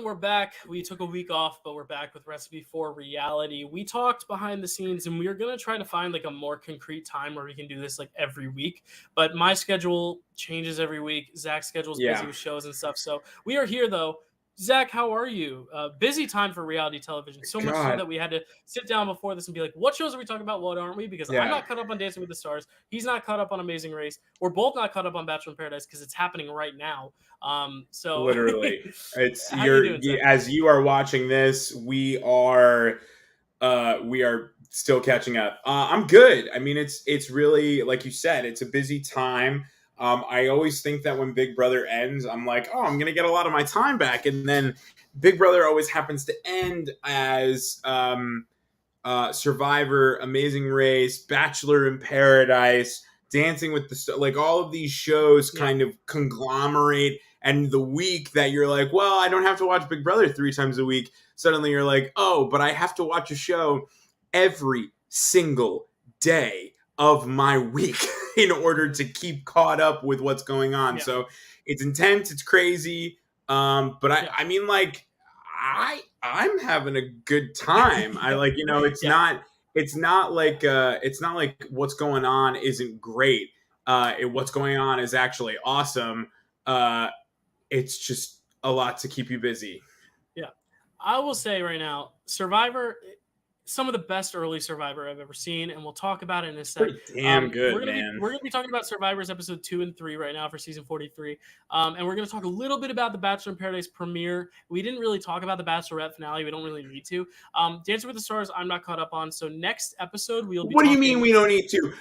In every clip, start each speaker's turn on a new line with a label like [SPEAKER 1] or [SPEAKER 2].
[SPEAKER 1] we're back. We took a week off, but we're back with Recipe for Reality. We talked behind the scenes, and we are going to try to find like a more concrete time where we can do this like every week. But my schedule changes every week. Zach's schedule's busy with shows and stuff. So we are here, though. Zach, how are you? Busy time for reality television. So much so that we had to sit down before this and be like, what shows are we talking about? What aren't we? Because I'm not caught up on Dancing with the Stars. He's not caught up on Amazing Race. We're both not caught up on Bachelor in Paradise because it's happening right now. So
[SPEAKER 2] literally, it's as you are watching this, we are still catching up. I'm good. I mean, it's really, like you said, it's a busy time. I always think that when Big Brother ends, I'm like, oh, I'm gonna get a lot of my time back, and then Big Brother always happens to end as Survivor, Amazing Race, Bachelor in Paradise, Dancing with the Stars, like all of these shows kind of conglomerate. And the week that you're like, well, I don't have to watch Big Brother 3 times a week, suddenly you're like, oh, but I have to watch a show every single day of my week in order to keep caught up with what's going on. So it's intense, it's crazy. But I mean, like, I'm having a good time. I like, you know, it's not like what's going on isn't great. What's going on is actually awesome. It's just a lot to keep you busy.
[SPEAKER 1] Yeah. I will say right now, Survivor, some of the best early Survivor I've ever seen, and we'll talk about it in a second.
[SPEAKER 2] Pretty damn good,
[SPEAKER 1] we're gonna be talking about Survivor's episode 2 and 3 right now for season 43, and we're gonna talk a little bit about the Bachelor in Paradise premiere. We didn't really talk about the Bachelorette finale. We don't really need to. Dancing with the Stars, I'm not caught up on. So next episode we'll be.
[SPEAKER 2] What do you mean we don't need to?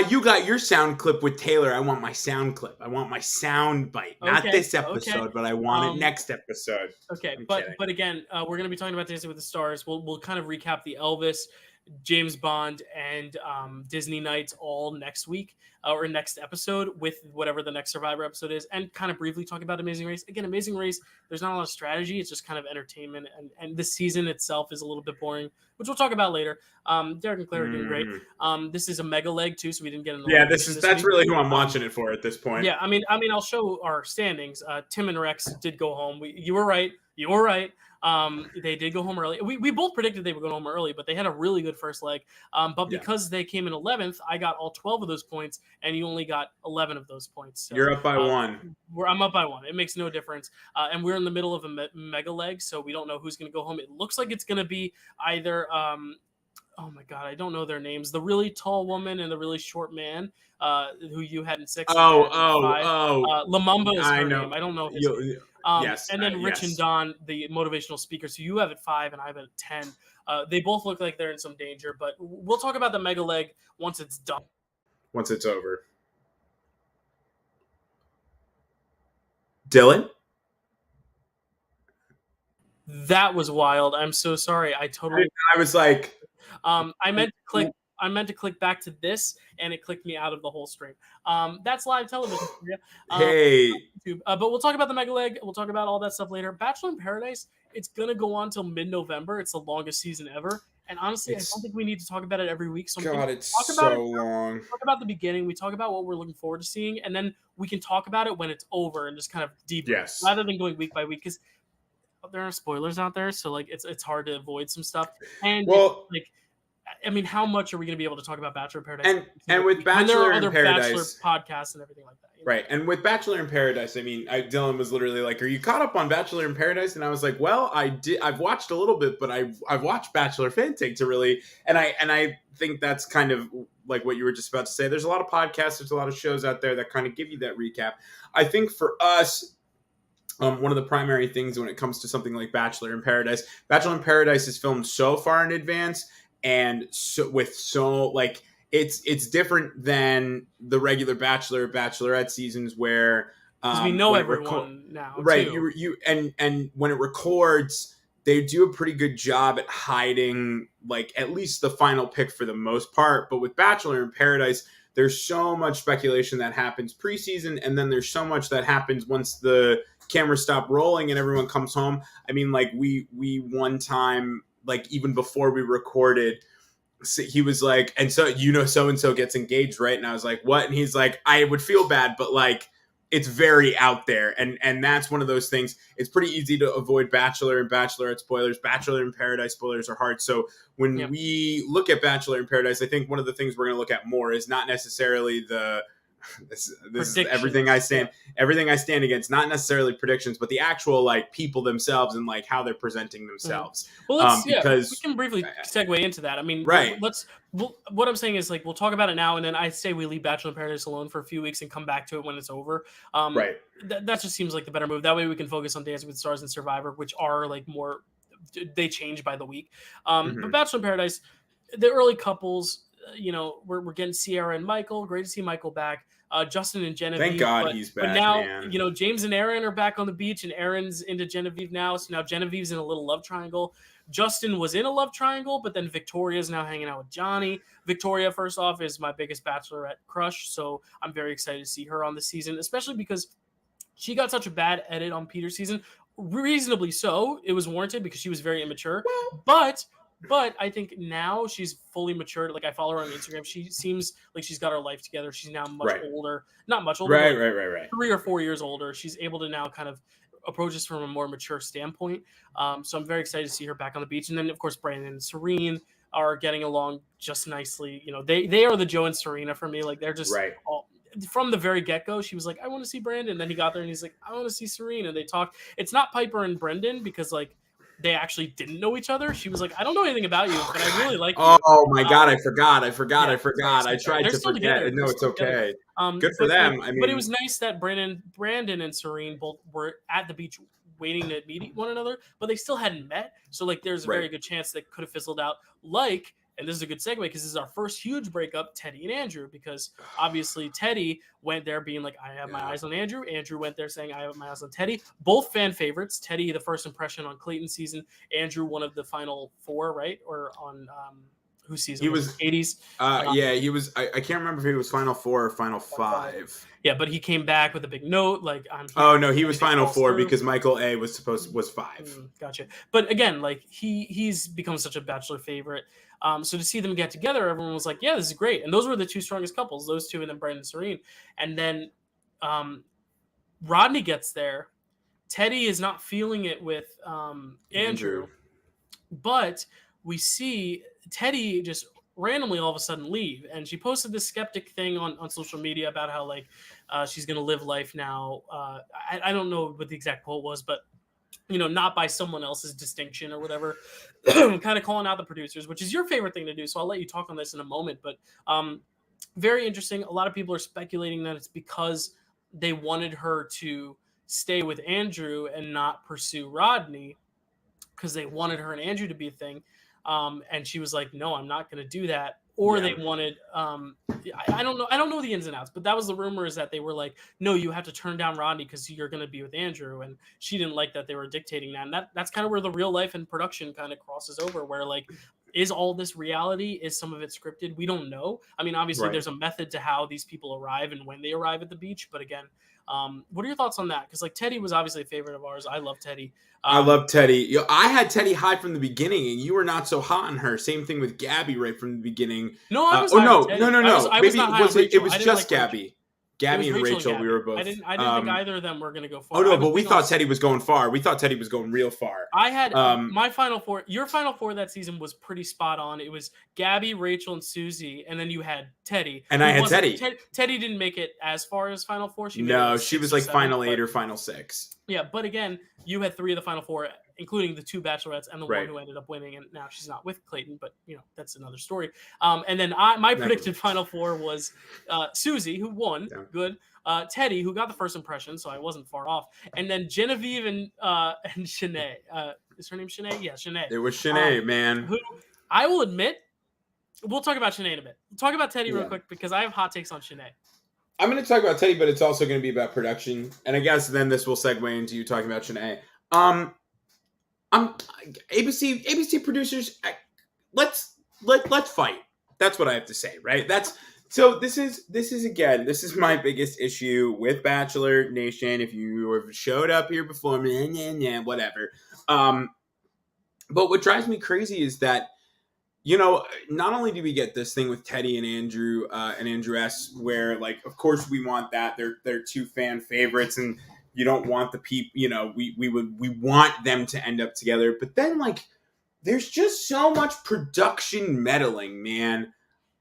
[SPEAKER 2] You got your sound clip with Taylor. I want my sound clip. I want my sound bite. Not this episode, but I want it next episode.
[SPEAKER 1] Okay, but again, we're gonna be talking about Dancing with the Stars. We'll kind of recap the Elvis, James Bond, and Disney nights all next week or next episode with whatever the next Survivor episode is, and kind of briefly talk about Amazing Race. Again, Amazing Race, there's not a lot of strategy. It's just kind of entertainment, and the season itself is a little bit boring, which we'll talk about later. Derek and Claire are doing great. This is a mega leg too, so we didn't get an
[SPEAKER 2] that's really who I'm watching it for at this point.
[SPEAKER 1] Yeah, I mean, I'll show our standings. Tim and Rex did go home. You were right. You were right. They did go home early. We both predicted they were going home early, but they had a really good first leg. But because they came in 11th, I got all 12 of those points, and you only got 11 of those points. So,
[SPEAKER 2] you're up by 1.
[SPEAKER 1] I'm up by 1. It makes no difference. And we're in the middle of a mega leg, so we don't know who's going to go home. It looks like it's going to be either oh my God, I don't know their names. The really tall woman and the really short man who you had in 6. Lamumba is her name. I don't know his name. And then Rich and Don, the motivational speakers, who you have at 5 and I have at 10. They both look like they're in some danger, but we'll talk about the mega leg once it's done.
[SPEAKER 2] Once it's over. Dylan?
[SPEAKER 1] That was wild. I'm so sorry. I
[SPEAKER 2] was like...
[SPEAKER 1] I meant to click back to this, and it clicked me out of the whole stream. That's live television.
[SPEAKER 2] Hey.
[SPEAKER 1] But we'll talk about the mega leg. We'll talk about all that stuff later. Bachelor in Paradise, it's going to go on till mid-November. It's the longest season ever. And honestly, I don't think we need to talk about it every week. So
[SPEAKER 2] it's so long.
[SPEAKER 1] Talk about the beginning. We talk about what we're looking forward to seeing, and then we can talk about it when it's over and just kind of debrief, rather than going week by week, because there are spoilers out there. So like it's hard to avoid some stuff. And I mean, how much are we going to be able to talk about Bachelor in Paradise?
[SPEAKER 2] And with Bachelor in Paradise,
[SPEAKER 1] Bachelor podcasts and everything like that.
[SPEAKER 2] You know? Right. And with Bachelor in Paradise, I mean, Dylan was literally like, "Are you caught up on Bachelor in Paradise?" And I was like, "Well, I've watched a little bit, but I've watched Bachelor Fan Take to really." And I think that's kind of like what you were just about to say. There's a lot of podcasts, there's a lot of shows out there that kind of give you that recap. I think for us, one of the primary things when it comes to something like Bachelor in Paradise is filmed so far in advance. And it's different than the regular Bachelorette seasons where
[SPEAKER 1] we know everyone now,
[SPEAKER 2] right?
[SPEAKER 1] Too.
[SPEAKER 2] And when it records, they do a pretty good job at hiding like at least the final pick for the most part. But with Bachelor in Paradise, there's so much speculation that happens preseason, and then there's so much that happens once the cameras stop rolling and everyone comes home. I mean, like we one time, like even before we recorded, he was like, and so so-and-so gets engaged, right? And I was like, what? And he's like, I would feel bad, but like it's very out there, and that's one of those things. It's pretty easy to avoid Bachelor and Bachelorette spoilers. Bachelor in Paradise spoilers are hard. So when we look at Bachelor in Paradise, I think one of the things we're going to look at more is not necessarily the this is everything I stand against, not necessarily predictions, but the actual like people themselves and like how they're presenting themselves.
[SPEAKER 1] Well,
[SPEAKER 2] because
[SPEAKER 1] we can briefly segue into that. I mean,
[SPEAKER 2] right.
[SPEAKER 1] What I'm saying is like we'll talk about it now, and then I say we leave Bachelor in Paradise alone for a few weeks and come back to it when it's over.
[SPEAKER 2] Right.
[SPEAKER 1] That just seems like the better move. That way we can focus on Dancing with the Stars and Survivor, which are like more, they change by the week. But Bachelor in Paradise, the early couples, we're getting Sierra and Michael. Great to see Michael back. Justin and Genevieve.
[SPEAKER 2] Thank God he's back.
[SPEAKER 1] But now,
[SPEAKER 2] man.
[SPEAKER 1] James and Aaron are back on the beach, and Aaron's into Genevieve now. So now Genevieve's in a little love triangle. Justin was in a love triangle, but then Victoria's now hanging out with Johnny. Victoria, first off, is my biggest Bachelorette crush, so I'm very excited to see her on the season, especially because she got such a bad edit on Peter's season. Reasonably so. It was warranted because she was very immature. But I think now she's fully matured. Like, I follow her on Instagram. She seems like she's got her life together. She's now much older. Not much older.
[SPEAKER 2] Right.
[SPEAKER 1] 3 or 4 years older. She's able to now kind of approach this from a more mature standpoint. So I'm very excited to see her back on the beach. And then, of course, Brandon and Serene are getting along just nicely. They are the Joe and Serena for me. Like, they're just all, from the very get-go, she was like, I want to see Brandon. And then he got there and he's like, I want to see Serene. And they talked. It's not Piper and Brendan because, like, they actually didn't know each other. She was like, I don't know anything about you, but I really like you.
[SPEAKER 2] Oh my God, I forgot. I tried to forget. No, it's okay. Good for them.
[SPEAKER 1] But it was nice that Brandon and Serene both were at the beach waiting to meet one another, but they still hadn't met. So like, there's a very good chance that could have fizzled out. Like, and this is a good segue because this is our first huge breakup, Teddy and Andrew, because obviously Teddy went there being like, I have my eyes on Andrew. Andrew went there saying, I have my eyes on Teddy. Both fan favorites. Teddy, the first impression on Clayton's season. Andrew, one of the final 4, right? Or on whose season?
[SPEAKER 2] He was
[SPEAKER 1] 80s.
[SPEAKER 2] He was. I can't remember if he was final 4 or final 5.
[SPEAKER 1] Yeah, but he came back with a big note. Like, I'm.
[SPEAKER 2] Oh no, he was final 4 because Michael A was 5.
[SPEAKER 1] Gotcha. But again, like he's become such a Bachelor favorite. So to see them get together, everyone was like, yeah, this is great. And those were the 2 strongest couples, those 2 and then Brandon and Serene. And then Rodney gets there. Teddy is not feeling it with Andrew. But we see Teddy just randomly all of a sudden leave. And she posted this skeptic thing on social media about how like she's going to live life now. I don't know what the exact quote was, but not by someone else's distinction or whatever, kind of calling out the producers, which is your favorite thing to do. So I'll let you talk on this in a moment, but very interesting. A lot of people are speculating that it's because they wanted her to stay with Andrew and not pursue Rodney because they wanted her and Andrew to be a thing. And she was like, no, I'm not going to do that. Or they wanted, I don't know the ins and outs, but that was the rumor, is that they were like, no, you have to turn down Rodney because you're going to be with Andrew. And she didn't like that they were dictating that. And that's kind of where the real life and production kind of crosses over, where like, is all this reality? Is some of it scripted? We don't know. I mean, obviously there's a method to how these people arrive and when they arrive at the beach. But again, what are your thoughts on that? Because like Teddy was obviously a favorite of ours. I love Teddy.
[SPEAKER 2] I love Teddy. I had Teddy high from the beginning, and you were not so hot on her. Same thing with Gabby right from the beginning.
[SPEAKER 1] No, I was no.
[SPEAKER 2] Maybe it was just Gabby. Gabby and Rachel, we were both.
[SPEAKER 1] I didn't think either of them were going to go far.
[SPEAKER 2] Oh no, but we thought Teddy was going far. We thought Teddy was going real far.
[SPEAKER 1] I had my final 4. Your final 4 that season was pretty spot on. It was Gabby, Rachel, and Susie, and then you had Teddy.
[SPEAKER 2] And I had Teddy.
[SPEAKER 1] Teddy didn't make it as far as final 4. She
[SPEAKER 2] was like final 8 or final 6.
[SPEAKER 1] Yeah, but again, you had 3 of the final 4, including the 2 bachelorettes and the one who ended up winning, and now she's not with Clayton, but that's another story. And then my predicted final 4 was Susie, who won, good. Teddy, who got the first impression, so I wasn't far off, and then Genevieve and Shanae. Is her name Shanae? Yeah, Shanae.
[SPEAKER 2] It was Shanae, man.
[SPEAKER 1] Who I will admit, we'll talk about Shanae in a bit. We'll talk about Teddy real quick because I have hot takes on Shanae.
[SPEAKER 2] I'm going to talk about Teddy, but it's also going to be about production, and I guess then this will segue into you talking about Shanae. ABC producers. Let's fight. That's what I have to say, right? So this is my biggest issue with Bachelor Nation. If you have showed up here before, whatever. But what drives me crazy is that not only do we get this thing with Teddy and Andrew S, where like, of course we want that. They're two fan favorites, and you don't want the people. We want them to end up together, but then like, there's just so much production meddling, man.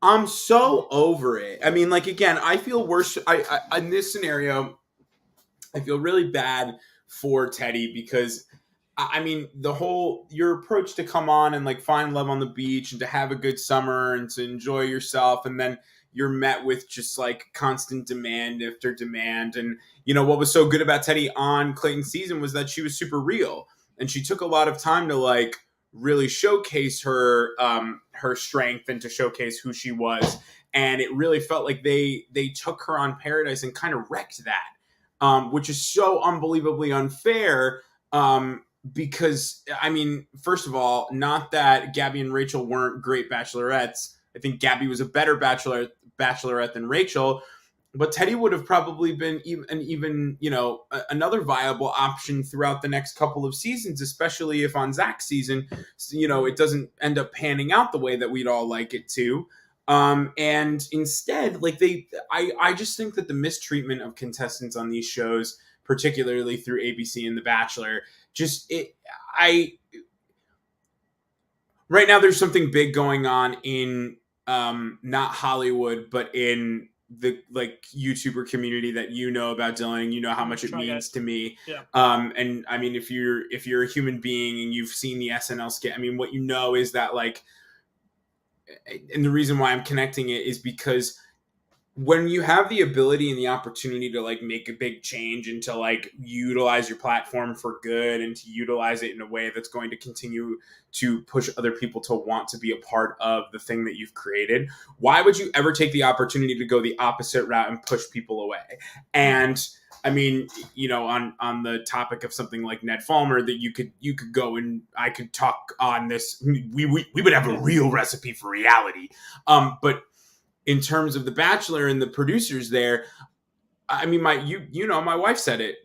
[SPEAKER 2] I'm so over it. I mean, like again, I feel worse. I in this scenario, I feel really bad for Teddy because I mean, your approach to come on and like find love on the beach and to have a good summer and to enjoy yourself, and then you're met with just like constant demand after demand. And what was so good about Teddy on Clayton's season was that she was super real, and she took a lot of time to like really showcase her strength and to showcase who she was. And it really felt like they took her on Paradise and kind of wrecked that, which is so unbelievably unfair. Because I mean, first of all, not that Gabby and Rachel weren't great bachelorettes. I think Gabby was a better bachelorette than Rachel, but Teddy would have probably been even another viable option throughout the next couple of seasons, especially if on Zach's season, it doesn't end up panning out the way that we'd all like it to. And instead, like I just think that the mistreatment of contestants on these shows, particularly through ABC and The Bachelor, right now there's something big going on in not Hollywood, but in the like YouTuber community that about, Dylan. You know how much it means to me.
[SPEAKER 1] Yeah.
[SPEAKER 2] And I mean, if you're a human being and you've seen the SNL skit, I mean, what is that like, and the reason why I'm connecting it is because when you have the ability and the opportunity to like make a big change and to like utilize your platform for good and to utilize it in a way that's going to continue to push other people to want to be a part of the thing that you've created, why would you ever take the opportunity to go the opposite route and push people away? And I mean, on the topic of something like Ned Falmer, that you could go and I could talk on this. We would have a real recipe for reality. But in terms of The Bachelor and the producers there, I mean, my wife said it.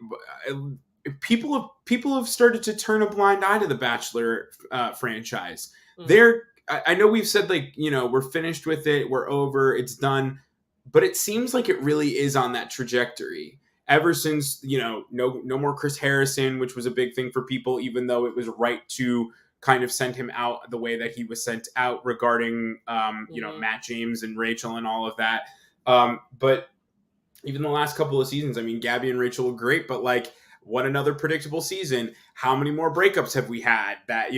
[SPEAKER 2] People have started to turn a blind eye to the Bachelor franchise. I know we've said like, we're finished with it, we're over, it's done, but it seems like it really is on that trajectory. Ever since no more Chris Harrison, which was a big thing for people, even though it was right to kind of send him out the way that he was sent out regarding Matt James and Rachel and all of that. But even the last couple of seasons, I mean, Gabby and Rachel were great, but like, what another predictable season. How many more breakups have we had? That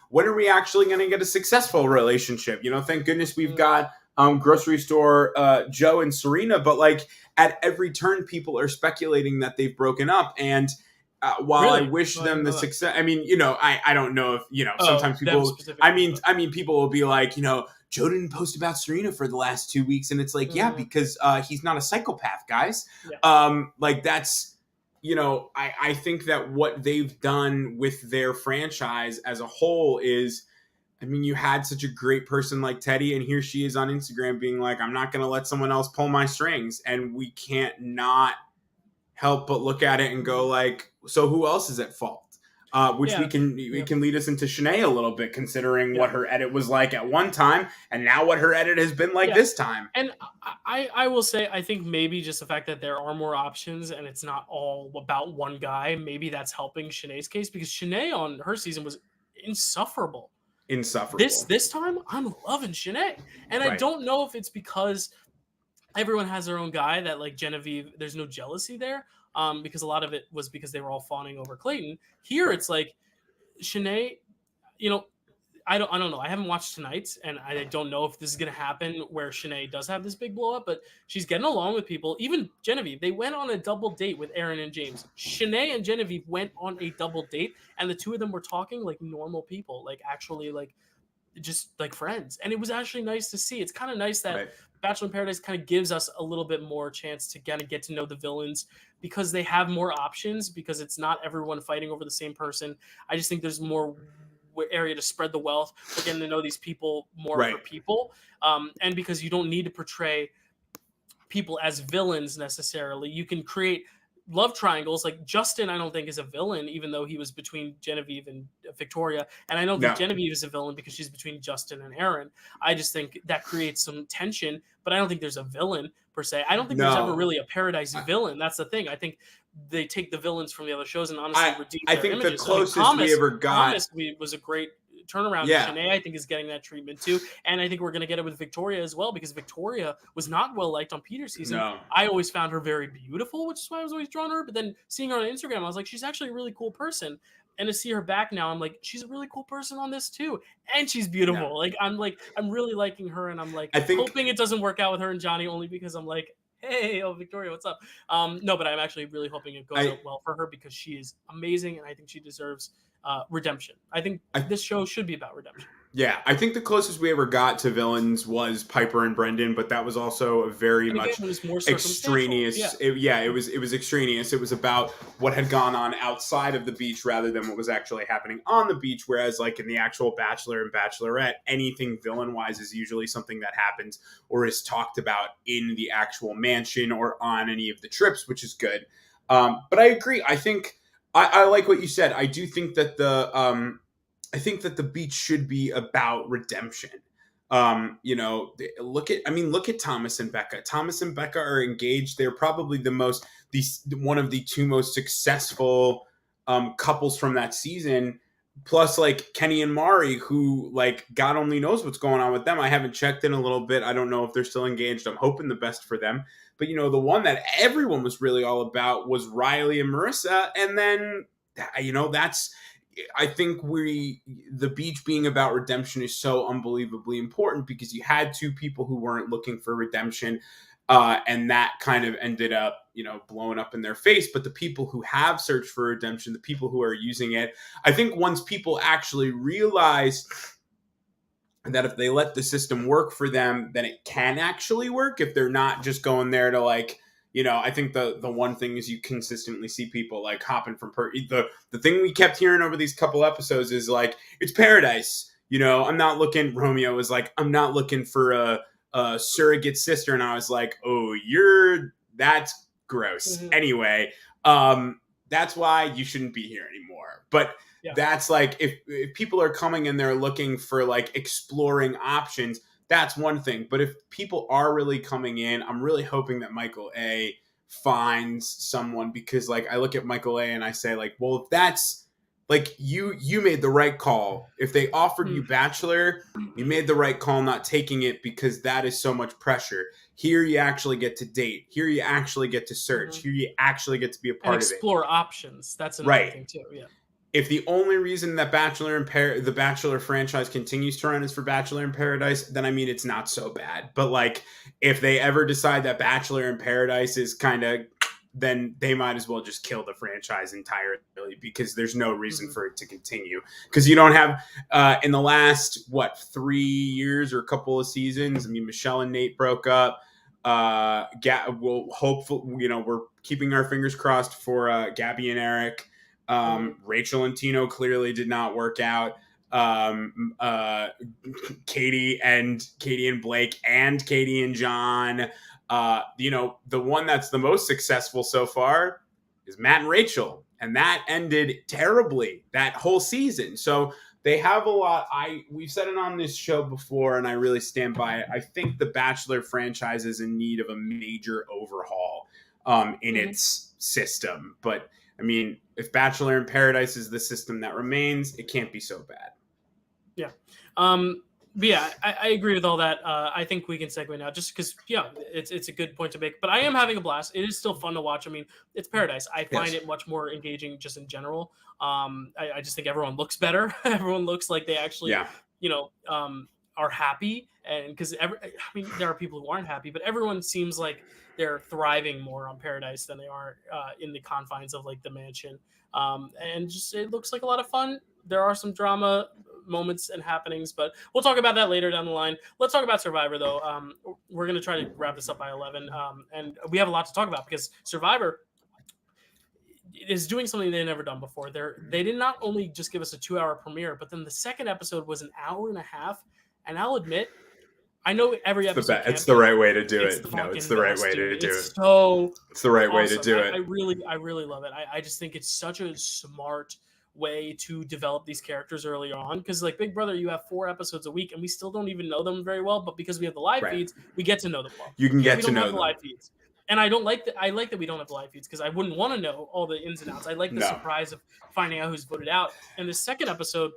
[SPEAKER 2] when are we actually going to get a successful relationship? Thank goodness we've got grocery store Joe and Serena, but like at every turn people are speculating that they've broken up. And while really? I wish them the success, I mean, I don't know if, sometimes people, I mean, people will be like, Joe didn't post about Serena for the last 2 weeks. And it's like, yeah, because he's not a psychopath, guys. Yeah. Like that's, I think that what they've done with their franchise as a whole is, I mean, you had such a great person like Teddy, and here she is on Instagram being like, I'm not going to let someone else pull my strings. And we can't not help but look at it and go like, so who else is at fault? Which we can lead us into Shanae a little bit, considering what her edit was like at one time and now what her edit has been like this time.
[SPEAKER 1] And I will say, I think maybe just the fact that there are more options and it's not all about one guy, maybe that's helping Shanae's case, because Shanae on her season was insufferable. This time, I'm loving Shanae. And I don't know if it's because everyone has their own guy, that like Genevieve, there's no jealousy there. Because a lot of it was because they were all fawning over Clayton. Here, it's like Shanae, I don't know. I haven't watched tonight's, and I don't know if this is going to happen where Shanae does have this big blow up, but she's getting along with people. Even Genevieve, they went on a double date with Aaron and James. Shanae and Genevieve went on a double date, and the two of them were talking like normal people, like actually like just like friends. And it was actually nice to see. It's kind of nice that Bachelor in Paradise kind of gives us a little bit more chance to kind of get to know the villains, because they have more options, because it's not everyone fighting over the same person. I just think there's more area to spread the wealth. We're getting to know these people more for people. And because you don't need to portray people as villains necessarily, you can create love triangles. Like Justin, I don't think is a villain, even though he was between Genevieve and Victoria. And I don't think
[SPEAKER 2] No.
[SPEAKER 1] Genevieve is a villain because she's between Justin and Aaron. I just think that creates some tension, but I don't think there's a villain per se. I don't think there's ever
[SPEAKER 2] No.
[SPEAKER 1] really a Paradise villain. That's the thing. I think they take the villains from the other shows and honestly redeem
[SPEAKER 2] I
[SPEAKER 1] their
[SPEAKER 2] think the
[SPEAKER 1] images.
[SPEAKER 2] closest we ever got.
[SPEAKER 1] Was a great turnaround.
[SPEAKER 2] Yeah.
[SPEAKER 1] Shanae, I think, is getting that treatment too, and I think we're going to get it with Victoria as well, because Victoria was not well liked on Peter's season.
[SPEAKER 2] No.
[SPEAKER 1] I always found her very beautiful, which is why I was always drawn to her. But then seeing her on Instagram, I was like, she's actually a really cool person. And to see her back now, I'm like, she's a really cool person on this too, and she's beautiful.
[SPEAKER 2] Yeah.
[SPEAKER 1] I'm really liking her, and I'm like,
[SPEAKER 2] I think,
[SPEAKER 1] hoping it doesn't work out with her and Johnny, only because I'm like, hey, oh Victoria, what's up? No, but I'm actually really hoping it goes out well for her, because she is amazing, and I think she deserves redemption. I think this show should be about redemption.
[SPEAKER 2] Yeah, I think the closest we ever got to villains was Piper and Brendan, but that was also a very much extraneous.
[SPEAKER 1] Yeah.
[SPEAKER 2] It was extraneous. It was about what had gone on outside of the beach rather than what was actually happening on the beach. Whereas, like in the actual Bachelor and Bachelorette, anything villain-wise is usually something that happens or is talked about in the actual mansion or on any of the trips, which is good. But I agree. I think I like what you said. I do think that the beach should be about redemption. Look at Thomas and Becca. Thomas and Becca are engaged. They're probably one of the two most successful couples from that season. Plus, like Kenny and Mari, who like God only knows what's going on with them. I haven't checked in a little bit. I don't know if they're still engaged. I'm hoping the best for them. But the one that everyone was really all about was Riley and Marissa. And then I think the beach being about redemption is so unbelievably important, because you had two people who weren't looking for redemption, and that kind of ended up, blowing up in their face. But the people who have searched for redemption, the people who are using it, I think once people actually realize that if they let the system work for them, then it can actually work. If they're not just going there to like, I think the one thing is you consistently see people like hopping from the thing we kept hearing over these couple episodes is like, it's paradise. I'm not looking. Romeo was like, I'm not looking for a surrogate sister, and I was like, oh, that's gross.
[SPEAKER 1] Mm-hmm.
[SPEAKER 2] Anyway, that's why you shouldn't be here anymore. But that's like, if people are coming and they're looking for like exploring options, that's one thing. But if people are really coming in, I'm really hoping that Michael A finds someone, because like I look at Michael A and I say like, well, if that's like you made the right call. If they offered you Bachelor, you made the right call not taking it, because that is so much pressure. Here you actually get to date. Here you actually get to search. Here you actually get to be a part of it.
[SPEAKER 1] Explore options. That's another thing too. Yeah.
[SPEAKER 2] If the only reason that the Bachelor franchise continues to run is for Bachelor in Paradise, then I mean, it's not so bad. But like, if they ever decide that Bachelor in Paradise is then they might as well just kill the franchise entirely, because there's no reason for it to continue. Because you don't have, in the last, 3 years or a couple of seasons, I mean, Michelle and Nate broke up. We'll hopefully, we're keeping our fingers crossed for Gabby and Eric. Rachel and Tino clearly did not work out. Katie and Blake and Katie and John. The one that's the most successful so far is Matt and Rachel, and that ended terribly, that whole season. So they have a lot. We've said it on this show before, and I really stand by it. I think the Bachelor franchise is in need of a major overhaul in its system. But I mean, if Bachelor in Paradise is the system that remains, it can't be so bad.
[SPEAKER 1] Yeah. But yeah, I agree with all that. I think we can segue now, just because, it's a good point to make. But I am having a blast. It is still fun to watch. I mean, it's Paradise. I find it much more engaging just in general. I just think everyone looks better. Everyone looks like they actually, are happy. And because there are people who aren't happy, but everyone seems like they're thriving more on Paradise than they are in the confines of like the mansion. And just, it looks like a lot of fun. There are some drama moments and happenings, but we'll talk about that later down the line. Let's talk about Survivor, though. We're going to try to wrap this up by 11, and we have a lot to talk about, because Survivor is doing something they've never done before. They did not only just give us a 2-hour premiere, but then the second episode was an hour and a half, and I'll admit, I know every
[SPEAKER 2] It's the
[SPEAKER 1] episode
[SPEAKER 2] best.
[SPEAKER 1] can't
[SPEAKER 2] It's the
[SPEAKER 1] be.
[SPEAKER 2] right way to do
[SPEAKER 1] It's the
[SPEAKER 2] it. No, it's
[SPEAKER 1] fucking
[SPEAKER 2] the right
[SPEAKER 1] best,
[SPEAKER 2] way to
[SPEAKER 1] dude.
[SPEAKER 2] do it.
[SPEAKER 1] It's so
[SPEAKER 2] It's the right way to
[SPEAKER 1] awesome.
[SPEAKER 2] do it.
[SPEAKER 1] I really love it. I just think it's such a smart way to develop these characters early on. Because like Big Brother, you have 4 episodes a week, and we still don't even know them very well. But because we have the live
[SPEAKER 2] Right.
[SPEAKER 1] feeds, we get to know them well.
[SPEAKER 2] You can
[SPEAKER 1] Here
[SPEAKER 2] get
[SPEAKER 1] we
[SPEAKER 2] to
[SPEAKER 1] don't
[SPEAKER 2] know
[SPEAKER 1] have the
[SPEAKER 2] them.
[SPEAKER 1] live feeds. And I don't like that. I like that we don't have the live feeds because I wouldn't want to know all the ins and outs. I like the
[SPEAKER 2] No.
[SPEAKER 1] surprise of finding out who's voted out. And the second episode,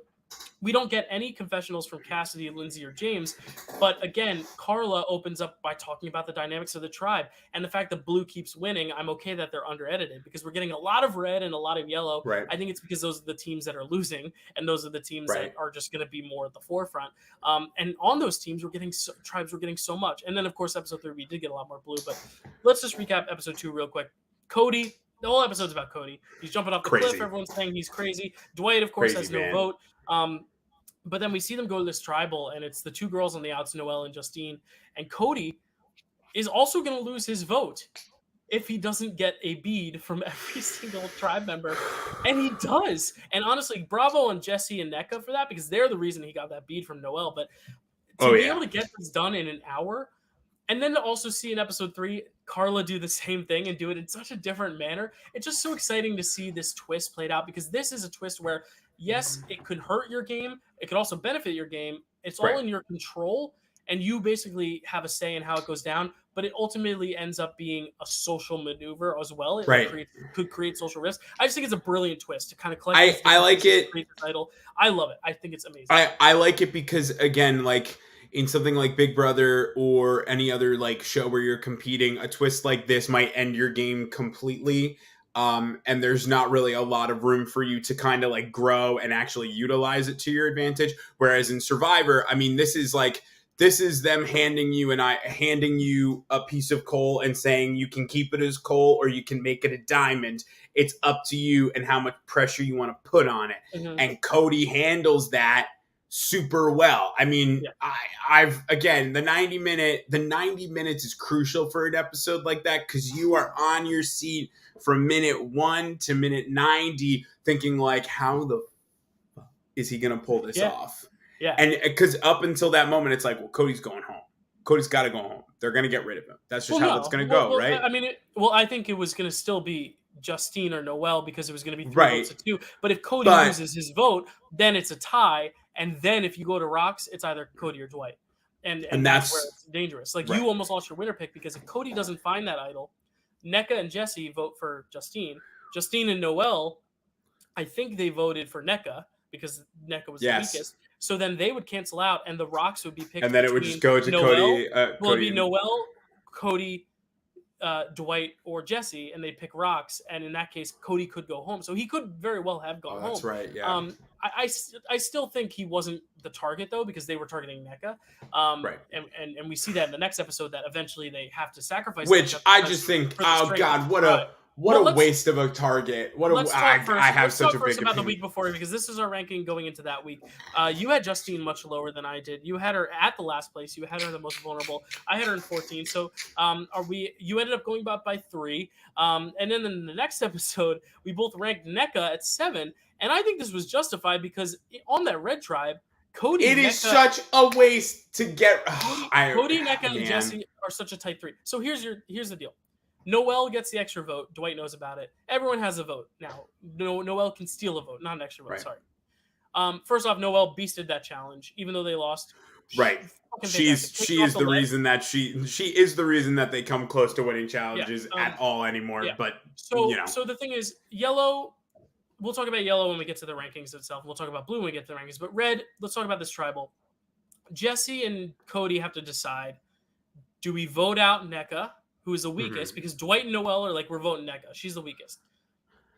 [SPEAKER 1] we don't get any confessionals from Cassidy, Lindsay, or James. But again, Carla opens up by talking about the dynamics of the tribe and the fact that blue keeps winning. I'm okay that they're under edited because we're getting a lot of red and a lot of yellow.
[SPEAKER 2] Right.
[SPEAKER 1] I think it's because those are the teams that are losing and those are the teams
[SPEAKER 2] Right.
[SPEAKER 1] that are just going to be more at the forefront. And on those teams, tribes were getting so much. And then of course, episode 3, we did get a lot more blue. But let's just recap episode 2 real quick. Cody. The whole episode's about Cody. He's jumping off the cliff. Everyone's saying he's crazy. Dwight, of course, has no vote. But then we see them go to this tribal, and it's the 2 girls on the outs, Noelle and Justine. And Cody is also going to lose his vote if he doesn't get a bead from every single tribe member. And he does. And honestly, bravo on Jesse and NECA for that, because they're the reason he got that bead from Noelle. But to be able to get this done in an hour, and then to also see in episode 3, Carla do the same thing and do it in such a different manner. It's just so exciting to see this twist played out, because this is a twist where, yes, it could hurt your game. It could also benefit your game. It's all in your control, and you basically have a say in how it goes down. But it ultimately ends up being a social maneuver as well. It could create social risk. I just think it's a brilliant twist to kind of collect.
[SPEAKER 2] I like it.
[SPEAKER 1] Create the title. I love it. I think it's amazing.
[SPEAKER 2] I like it because, again, like in something like Big Brother or any other like show where you're competing, a twist like this might end your game completely. And there's not really a lot of room for you to kind of like grow and actually utilize it to your advantage. Whereas in Survivor, I mean, this is them handing you a piece of coal and saying you can keep it as coal or you can make it a diamond. It's up to you and how much pressure you want to put on it. Mm-hmm. And Cody handles that super well. I mean, I've again, the 90 minutes is crucial for an episode like that, because you are on your seat from minute 1 to minute 90 thinking like, how the fuck is he gonna pull this off? Yeah. And because up until that moment, it's like, well, Cody's going home. Cody's got to go home. They're going to get rid of him. That's just how it's going to go, right?
[SPEAKER 1] I mean, I think it was going to still be Justine or Noelle, because it was going to be 3 votes to 2. But if Cody loses his vote, then it's a tie. And then if you go to Rocks, it's either Cody or Dwight. And that's where it's dangerous. Like, you almost lost your winner pick, because if Cody doesn't find that idol, NECA and Jesse vote for Justine. Justine and Noelle, I think they voted for NECA, because NECA was the weakest. So then they would cancel out, and the Rocks would be picked.
[SPEAKER 2] And then it would just go to
[SPEAKER 1] Noelle,
[SPEAKER 2] Cody.
[SPEAKER 1] It'd be Noelle, Cody, Dwight, or Jesse, and they'd pick Rocks. And in that case, Cody could go home. So he could very well have gone home.
[SPEAKER 2] That's right, yeah.
[SPEAKER 1] I still think he wasn't the target, though, because they were targeting NECA.
[SPEAKER 2] Right.
[SPEAKER 1] And we see that in the next episode, that eventually they have to sacrifice.
[SPEAKER 2] Which I just think, oh God, what a waste of a target. I have such a big
[SPEAKER 1] about the week before, because this is our ranking going into that week. You had Justine much lower than I did. You had her at the last place. You had her the most vulnerable. I had her in 14. So you ended up going by 3. And then in the next episode, we both ranked NECA at 7. And I think this was justified, because on that red tribe, Cody.
[SPEAKER 2] It is such a waste to get.
[SPEAKER 1] Cody, NECA, and Jesse are such a tight 3. So here's the deal. Noelle gets the extra vote. Dwight knows about it. Everyone has a vote. Now, Noelle can steal a vote, not an extra vote. Right. Sorry. First off, Noelle beasted that challenge, even though they lost.
[SPEAKER 2] Right. She is the reason that she is the reason that they come close to winning challenges at all anymore. Yeah. But
[SPEAKER 1] so the thing is, yellow. We'll talk about yellow when we get to the rankings itself. We'll talk about blue when we get to the rankings. But red, let's talk about this tribal. Jesse and Cody have to decide: do we vote out NECA, who is the weakest, because Dwight and Noelle are like, we're voting NECA, she's the weakest?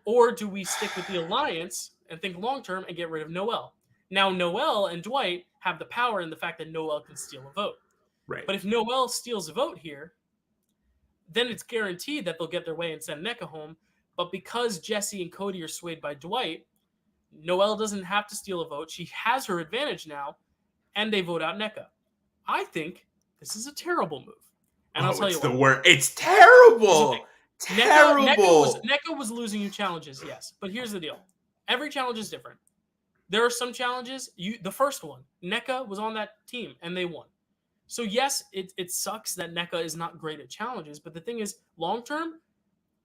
[SPEAKER 1] Or do we stick with the alliance and think long-term and get rid of Noelle? Now, Noelle and Dwight have the power in the fact that Noelle can steal a vote.
[SPEAKER 2] Right.
[SPEAKER 1] But if Noelle steals a vote here, then it's guaranteed that they'll get their way and send NECA home. But because Jesse and Cody are swayed by Dwight, Noelle doesn't have to steal a vote. She has her advantage now, and they vote out NECA. I think this is a terrible move. And I'll tell you what.
[SPEAKER 2] It's terrible. Terrible.
[SPEAKER 1] NECA was losing you challenges, yes. But here's the deal. Every challenge is different. There are some challenges. The first one, NECA was on that team, and they won. So yes, it sucks that NECA is not great at challenges, but the thing is, long term,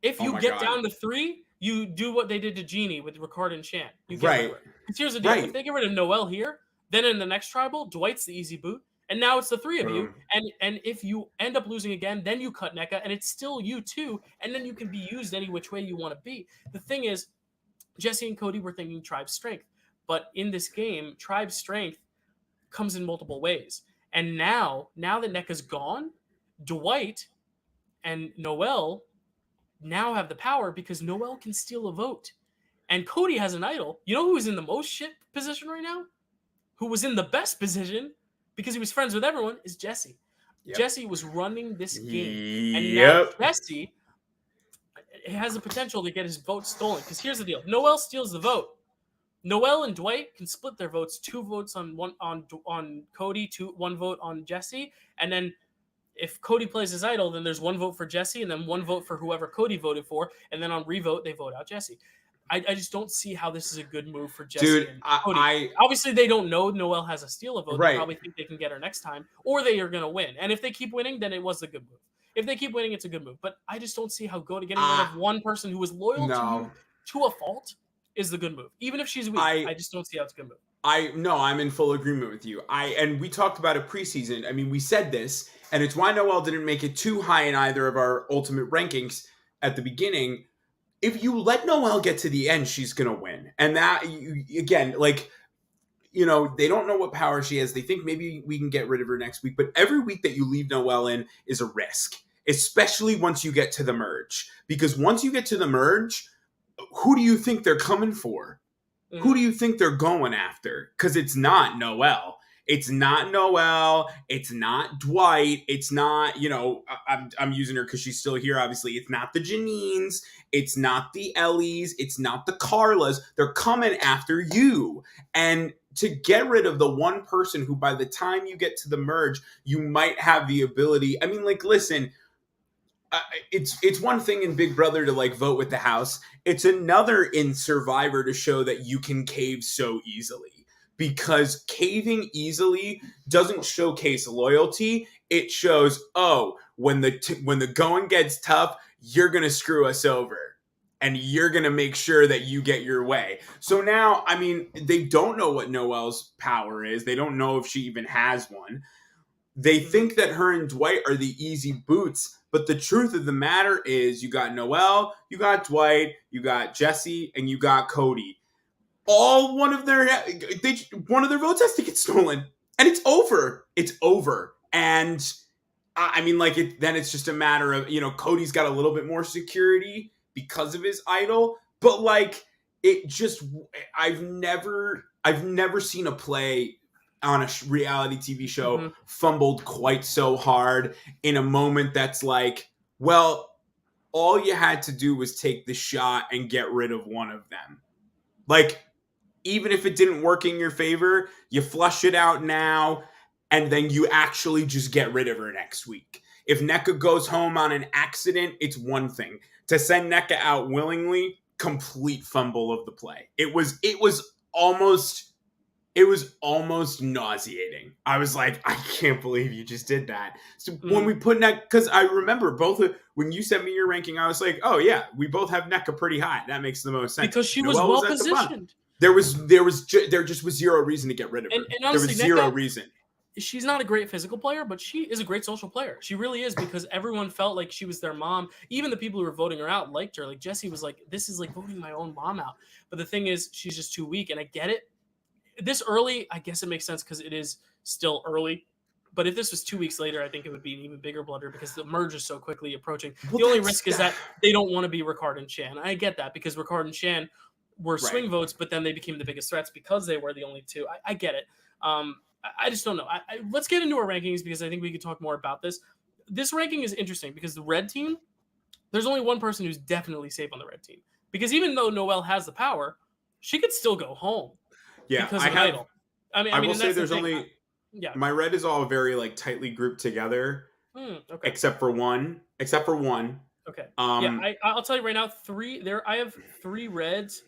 [SPEAKER 1] if
[SPEAKER 2] Oh
[SPEAKER 1] you
[SPEAKER 2] my
[SPEAKER 1] get
[SPEAKER 2] god.
[SPEAKER 1] down to 3, you do what they did to Genie with Ricard and Shan. You get rid of
[SPEAKER 2] Right.
[SPEAKER 1] her. Because here's the deal: if
[SPEAKER 2] Right.
[SPEAKER 1] they get rid of Noelle here, then in the next tribal, Dwight's the easy boot, and now it's the 3 of you.
[SPEAKER 2] Boom.
[SPEAKER 1] And if you end up losing again, then you cut NECA, and it's still you too, and then you can be used any which way you want to be. The thing is, Jesse and Cody were thinking tribe strength, but in this game, tribe strength comes in multiple ways. And now that NECA's gone, Dwight and Noelle now have the power because Noelle can steal a vote. And Cody has an idol. You know who's in the most shit position right now? Who was in the best position because he was friends with everyone is Jesse.
[SPEAKER 2] Yep.
[SPEAKER 1] Jesse was running this game. And now
[SPEAKER 2] Yep.
[SPEAKER 1] Jesse has the potential to get his vote stolen. Because here's the deal: Noelle steals the vote. Noelle and Dwight can split their votes. 2 votes on Cody, 1 vote on Jesse, and then if Cody plays his idol, then there's 1 vote for Jesse, and then 1 vote for whoever Cody voted for, and then on revote they vote out Jesse. I just don't see how this is a good move for Jesse
[SPEAKER 2] Dude,
[SPEAKER 1] and Cody.
[SPEAKER 2] I
[SPEAKER 1] Obviously, they don't know Noelle has a steal a vote. They
[SPEAKER 2] right.
[SPEAKER 1] probably think they can get her next time, or they are going to win. And if they keep winning, then it was a good move. If they keep winning, it's a good move. But I just don't see how getting rid of one person who was loyal to
[SPEAKER 2] No.
[SPEAKER 1] you to a fault is the good move. Even if she's weak, I just don't see how it's a good move.
[SPEAKER 2] I'm in full agreement with you. And we talked about it preseason. I mean, we said this, and it's why Noelle didn't make it too high in either of our ultimate rankings at the beginning. If you let Noelle get to the end, she's gonna win. And that again, like, you know, they don't know what power she has. They think maybe we can get rid of her next week, but every week that you leave Noelle in is a risk, especially once you get to the merge. Because once you get to the merge, who do you think they're coming for? Who do you think they're going after? Because it's not Noelle. It's not Noelle. It's not Dwight. It's not, you know, I'm using her because she's still here, obviously. It's not the Janines. It's not the Ellies. It's not the Carlas. They're coming after you. And to get rid of the one person who, by the time you get to the merge, you might have the ability. I mean, like, listen, it's one thing in Big Brother to like vote with the house. It's another in Survivor to show that you can cave so easily, because caving easily doesn't showcase loyalty. It shows, oh, when the going gets tough, you're gonna screw us over, and you're gonna make sure that you get your way. So now, I mean, they don't know what Noelle's power is. They don't know if she even has one. They think that her and Dwight are the easy boots, but the truth of the matter is you got Noelle, you got Dwight, you got Jesse, and you got Cody. All one of their votes has to get stolen, and it's over. It's over. And I mean, like, then it's just a matter of, you know, Cody's got a little bit more security because of his idol, but like, it just, I've never seen a play on a reality TV show fumbled quite so hard in a moment that's like, well, all you had to do was take the shot and get rid of one of them. Like, even if it didn't work in your favor, you flush it out now, and then you actually just get rid of her next week. If NECA goes home on an accident, it's one thing. To send NECA out willingly, complete fumble of the play. It was almost nauseating. I was like, I can't believe you just did that. So when we put NECA, because I remember when you sent me your ranking, I was like, oh yeah, we both have NECA pretty high. That makes the most sense.
[SPEAKER 1] Because she was well positioned.
[SPEAKER 2] There just was zero reason to get rid of her.
[SPEAKER 1] And honestly,
[SPEAKER 2] there was zero reason.
[SPEAKER 1] She's not a great physical player, but she is a great social player. She really is, because everyone felt like she was their mom. Even the people who were voting her out liked her. Like, Jesse was like, this is like voting my own mom out. But the thing is, she's just too weak, and I get it. This early, I guess it makes sense because it is still early. But if this was 2 weeks later, I think it would be an even bigger blunder because the merge is so quickly approaching. Well, the only risk is that they don't want to be Ricard and Shan. I get that, because Ricard and Shan were swing votes, but then they became the biggest threats because they were the only two. I get it. I just don't know. Let's get into our rankings, because I think we could talk more about this. This ranking is interesting because the red team, there's only one person who's definitely safe on the red team. Because even though Noelle has the power, she could still go home.
[SPEAKER 2] Yeah,
[SPEAKER 1] because of an idol. I will say
[SPEAKER 2] there's only... Yeah. My red is all very like tightly grouped together. Okay. Except for one.
[SPEAKER 1] Okay. I'll tell you right now, I have 3 reds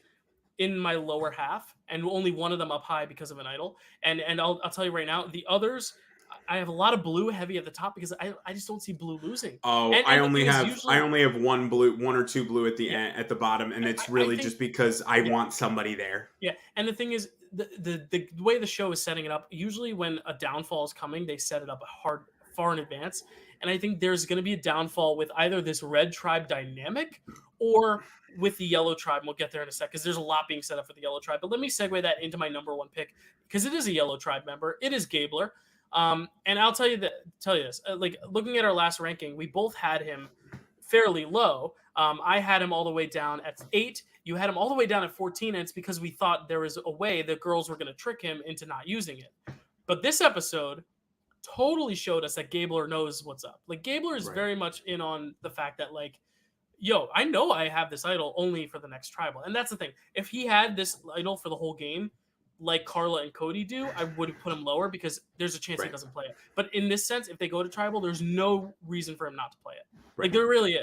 [SPEAKER 1] in my lower half, and only one of them up high because of an idol. And I'll tell you right now, the others I have a lot of blue heavy at the top because I just don't see blue losing.
[SPEAKER 2] Oh,
[SPEAKER 1] And the thing is,
[SPEAKER 2] I
[SPEAKER 1] usually,
[SPEAKER 2] only have one or two blue at the
[SPEAKER 1] yeah,
[SPEAKER 2] end, at the bottom, and it's
[SPEAKER 1] I
[SPEAKER 2] really
[SPEAKER 1] think,
[SPEAKER 2] just because I
[SPEAKER 1] yeah,
[SPEAKER 2] want somebody there.
[SPEAKER 1] yeah. And the thing is, the way the show is setting it up, usually when a downfall is coming, they set it up far in advance. And I think there's going to be a downfall with either this red tribe dynamic or with the yellow tribe. And we'll get there in a sec because there's a lot being set up for the yellow tribe. But let me segue that into my number one pick because it is a yellow tribe member. It is Gabler. And I'll tell you this, like looking at our last ranking, we both had him fairly low. I had him all the way down at 8. You had him all the way down at 14, and it's because we thought there was a way the girls were going to trick him into not using it. But this episode totally showed us that Gabler knows what's up. Like Gabler is
[SPEAKER 2] Right.
[SPEAKER 1] very much in on the fact that like, yo, I know I have this idol only for the next tribal, and that's the thing. If he had this idol for the whole game, like Carla and Cody do, I would have put him lower because there's a chance he
[SPEAKER 2] Right.
[SPEAKER 1] doesn't play it. But in this sense, if they go to tribal, there's no reason for him not to play it.
[SPEAKER 2] Right.
[SPEAKER 1] Like there really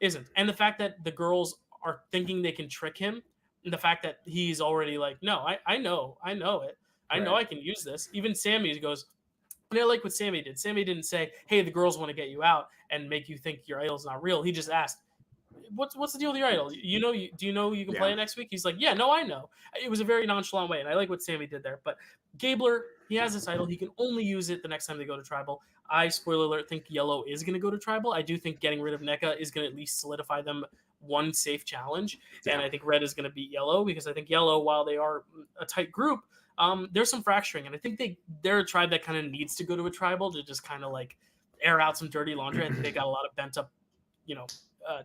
[SPEAKER 1] isn't. And the fact that the girls are thinking they can trick him, and the fact that he's already like, no, I know it. I know
[SPEAKER 2] Right.
[SPEAKER 1] I can use this. Even Sammy goes, and I like what Sammy did. Sammy didn't say, "Hey, the girls want to get you out and make you think your idol's not real." He just asked, "What's the deal with your idol? Do you know you can play
[SPEAKER 2] Yeah.
[SPEAKER 1] it next week?" He's like, "Yeah, no, I know." It was a very nonchalant way, and I like what Sammy did there. But Gabler, he has this idol. He can only use it the next time they go to tribal. I, spoiler alert, think Yellow is going to go to tribal. I do think getting rid of NECA is going to at least solidify them one safe challenge,
[SPEAKER 2] Yeah.
[SPEAKER 1] and I think Red is going to beat Yellow because I think Yellow, while they are a tight group, there's some fracturing, and I think they're a tribe that kind of needs to go to a tribal to just kind of like air out some dirty laundry. I think they got a lot of bent up,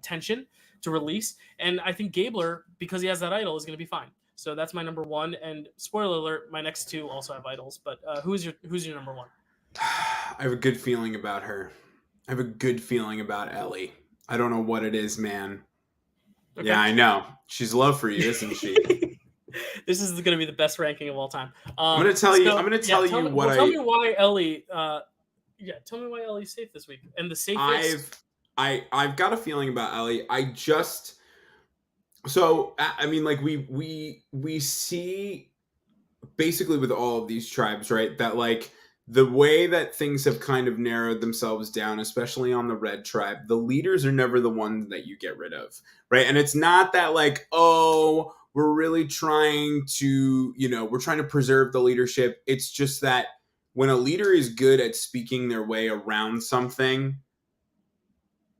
[SPEAKER 1] tension to release, and I think Gabler, because he has that idol, is going to be fine. So that's my number one. And spoiler alert, my next two also have idols. But who's your number one?
[SPEAKER 2] I have a good feeling about her. I have a good feeling about Ellie. I don't know what it is, man.
[SPEAKER 1] Okay.
[SPEAKER 2] Yeah, I know. She's love for you, isn't she?
[SPEAKER 1] This is going to be the best ranking of all time.
[SPEAKER 2] I'm gonna tell you. I'm gonna tell you what
[SPEAKER 1] Tell me why Ellie. Tell me why Ellie's safe this week, and the safest.
[SPEAKER 2] I've got a feeling about Ellie. I mean, like we see basically with all of these tribes, right? That like the way that things have kind of narrowed themselves down, especially on the red tribe, the leaders are never the ones that you get rid of, right? And it's not that like, oh, we're really trying to, we're trying to preserve the leadership. It's just that when a leader is good at speaking their way around something,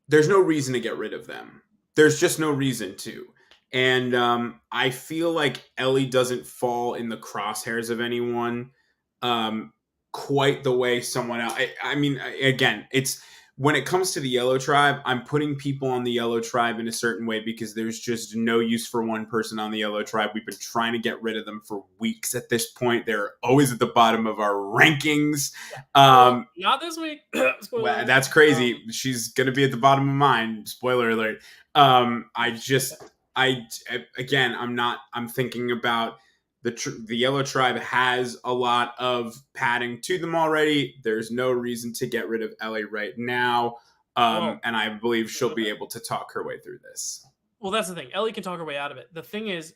[SPEAKER 2] there's no reason to get rid of them. There's just no reason to. And I feel like Ellie doesn't fall in the crosshairs of anyone quite the way someone else. I mean, again, it's when it comes to the yellow tribe, I'm putting people on the yellow tribe in a certain way because there's just no use for one person on the yellow tribe. We've been trying to get rid of them for weeks at this point. They're always at the bottom of our rankings.
[SPEAKER 1] Not this week.
[SPEAKER 2] Well, that's crazy. She's going to be at the bottom of mine. Spoiler alert. I'm thinking about the yellow tribe has a lot of padding to them already. There's no reason to get rid of Ellie right now. And I believe she'll be able to talk her way through this.
[SPEAKER 1] Well, that's the thing. Ellie can talk her way out of it. The thing is,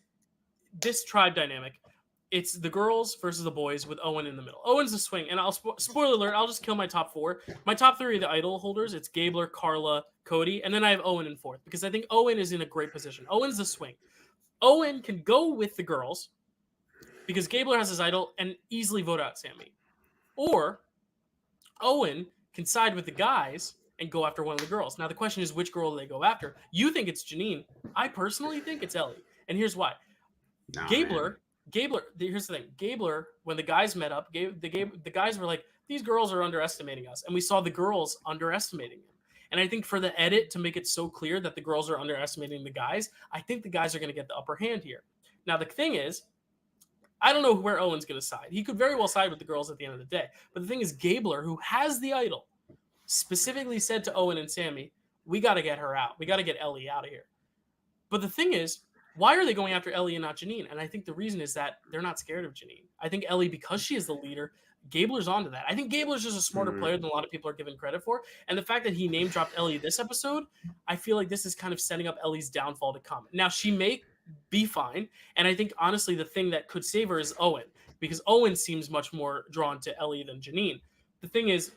[SPEAKER 1] this tribe dynamic, it's the girls versus the boys with Owen in the middle. Owen's the swing. And I'll spoiler alert, I'll just kill my top 4. My top 3 are the idol holders. It's Gabler, Carla, Cody. And then I have Owen in 4th because I think Owen is in a great position. Owen's the swing. Owen can go with the girls because Gabler has his idol and easily vote out Sammy. Or Owen can side with the guys and go after one of the girls. Now, the question is, which girl do they go after? You think it's Janine. I personally think it's Ellie. And here's why.
[SPEAKER 2] No,
[SPEAKER 1] Gabler, here's the thing. Gabler, when the guys met up, the guys were like, these girls are underestimating us. And we saw the girls underestimating him. And I think for the edit to make it so clear that the girls are underestimating the guys, I think the guys are going to get the upper hand here. Now, the thing is, I don't know where Owen's going to side. He could very well side with the girls at the end of the day. But the thing is, Gabler, who has the idol, specifically said to Owen and Sammy, we got to get her out. We got to get Ellie out of here. But the thing is, why are they going after Ellie and not Janine? And I think the reason is that they're not scared of Janine. I think Ellie, because she is the leader, Gabler's onto that. I think Gabler's just a smarter player than a lot of people are giving credit for. And the fact that he name dropped Ellie this episode, I feel like this is kind of setting up Ellie's downfall to come. Now, she may be fine. And I think, honestly, the thing that could save her is Owen, because Owen seems much more drawn to Ellie than Janine. the thing is,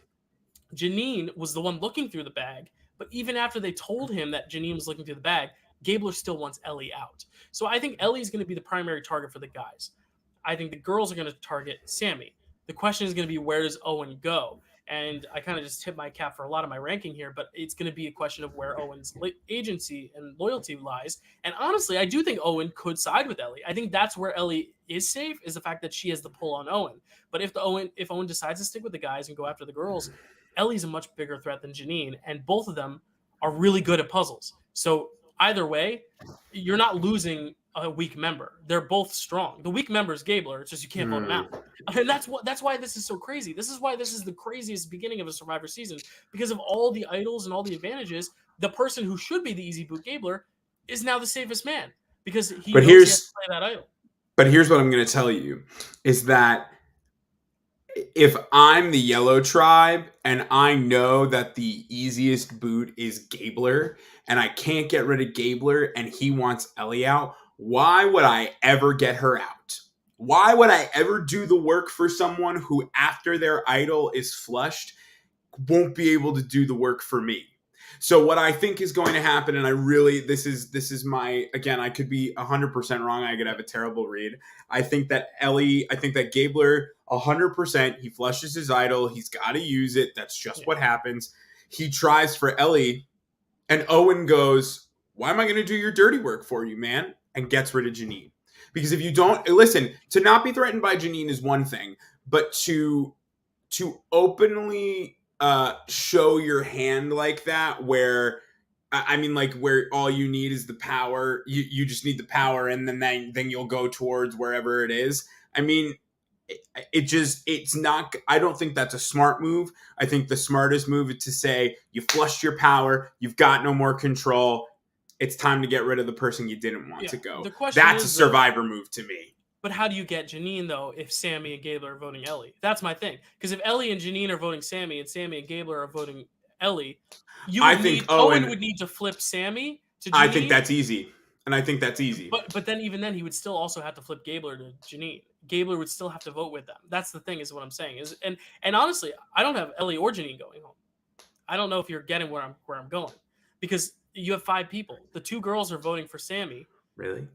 [SPEAKER 1] Janine was the one looking through the bag, but even after they told him that Janine was looking through the bag, Gabler still wants Ellie out. So I think Ellie's going to be the primary target for the guys. I think the girls are going to target Sammy. The question is going to be, where does Owen go? And I kind of just tip my cap for a lot of my ranking here, but it's going to be a question of where Owen's agency and loyalty lies. And honestly, I do think Owen could side with Ellie. I think that's where Ellie is safe, is the fact that she has the pull on Owen. But if Owen decides to stick with the guys and go after the girls, Ellie's a much bigger threat than Janine, and both of them are really good at puzzles. So either way, you're not losing a weak member. They're both strong. The weak member is Gabler. It's just you can't vote him out. And that's why this is so crazy. This is why this is the craziest beginning of a Survivor season, because of all the idols and all the advantages. The person who should be the easy boot Gabler is now the safest man because he knows he has to play that idol.
[SPEAKER 2] But here's what I'm going to tell you is that if I'm the yellow tribe and I know that the easiest boot is Gabler and I can't get rid of Gabler and he wants Ellie out, why would I ever get her out? Why would I ever do the work for someone who, after their idol is flushed, won't be able to do the work for me? So what I think is going to happen, and this is my, again, I could be 100% wrong. I could have a terrible read. I think that Gabler, 100%, he flushes his idol. He's got to use it. That's just what happens. He tries for Ellie, and Owen goes, why am I going to do your dirty work for you, man? And gets rid of Janine. Because if you don't, listen, to not be threatened by Janine is one thing, but to openly show your hand like that, where where all you need is the power, you just need the power, and then you'll go towards wherever it is. I mean, it's not, I don't think that's a smart move. I think the smartest move is to say, you flushed your power, you've got no more control, it's time to get rid of the person you didn't want to go. That's a Survivor move to me.
[SPEAKER 1] But how do you get Janine, though, if Sammy and Gabler are voting Ellie? That's my thing. Because if Ellie and Janine are voting Sammy and Sammy and Gabler are voting Ellie, Owen would need to flip Sammy to Janine.
[SPEAKER 2] I think that's easy. And I think that's easy.
[SPEAKER 1] But then even then, he would still also have to flip Gabler to Janine. Gabler would still have to vote with them. That's the thing, is what I'm saying. And honestly, I don't have Ellie or Janine going home. I don't know if you're getting where I'm going. Because you have 5 people. The 2 girls are voting for Sammy.
[SPEAKER 2] Really?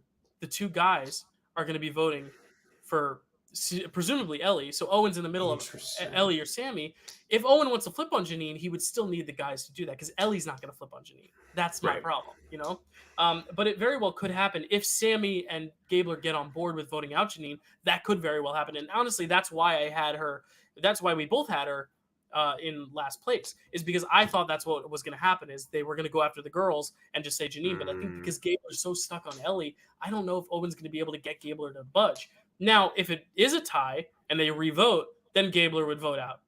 [SPEAKER 1] The 2 guys are going to be voting for presumably Ellie. So Owen's in the middle of Ellie or Sammy. If Owen wants to flip on Janine, he would still need the guys to do that, because Ellie's not going to flip on Janine. That's my problem, you know? But it very well could happen. If Sammy and Gabler get on board with voting out Janine, that could very well happen. And honestly, that's why we both had her in last place, is because I thought that's what was going to happen, is they were going to go after the girls and just say Janine. But I think because Gabler's so stuck on Ellie, I don't know if Owen's going to be able to get Gabler to budge. Now, if it is a tie and they revote, then Gabler would vote out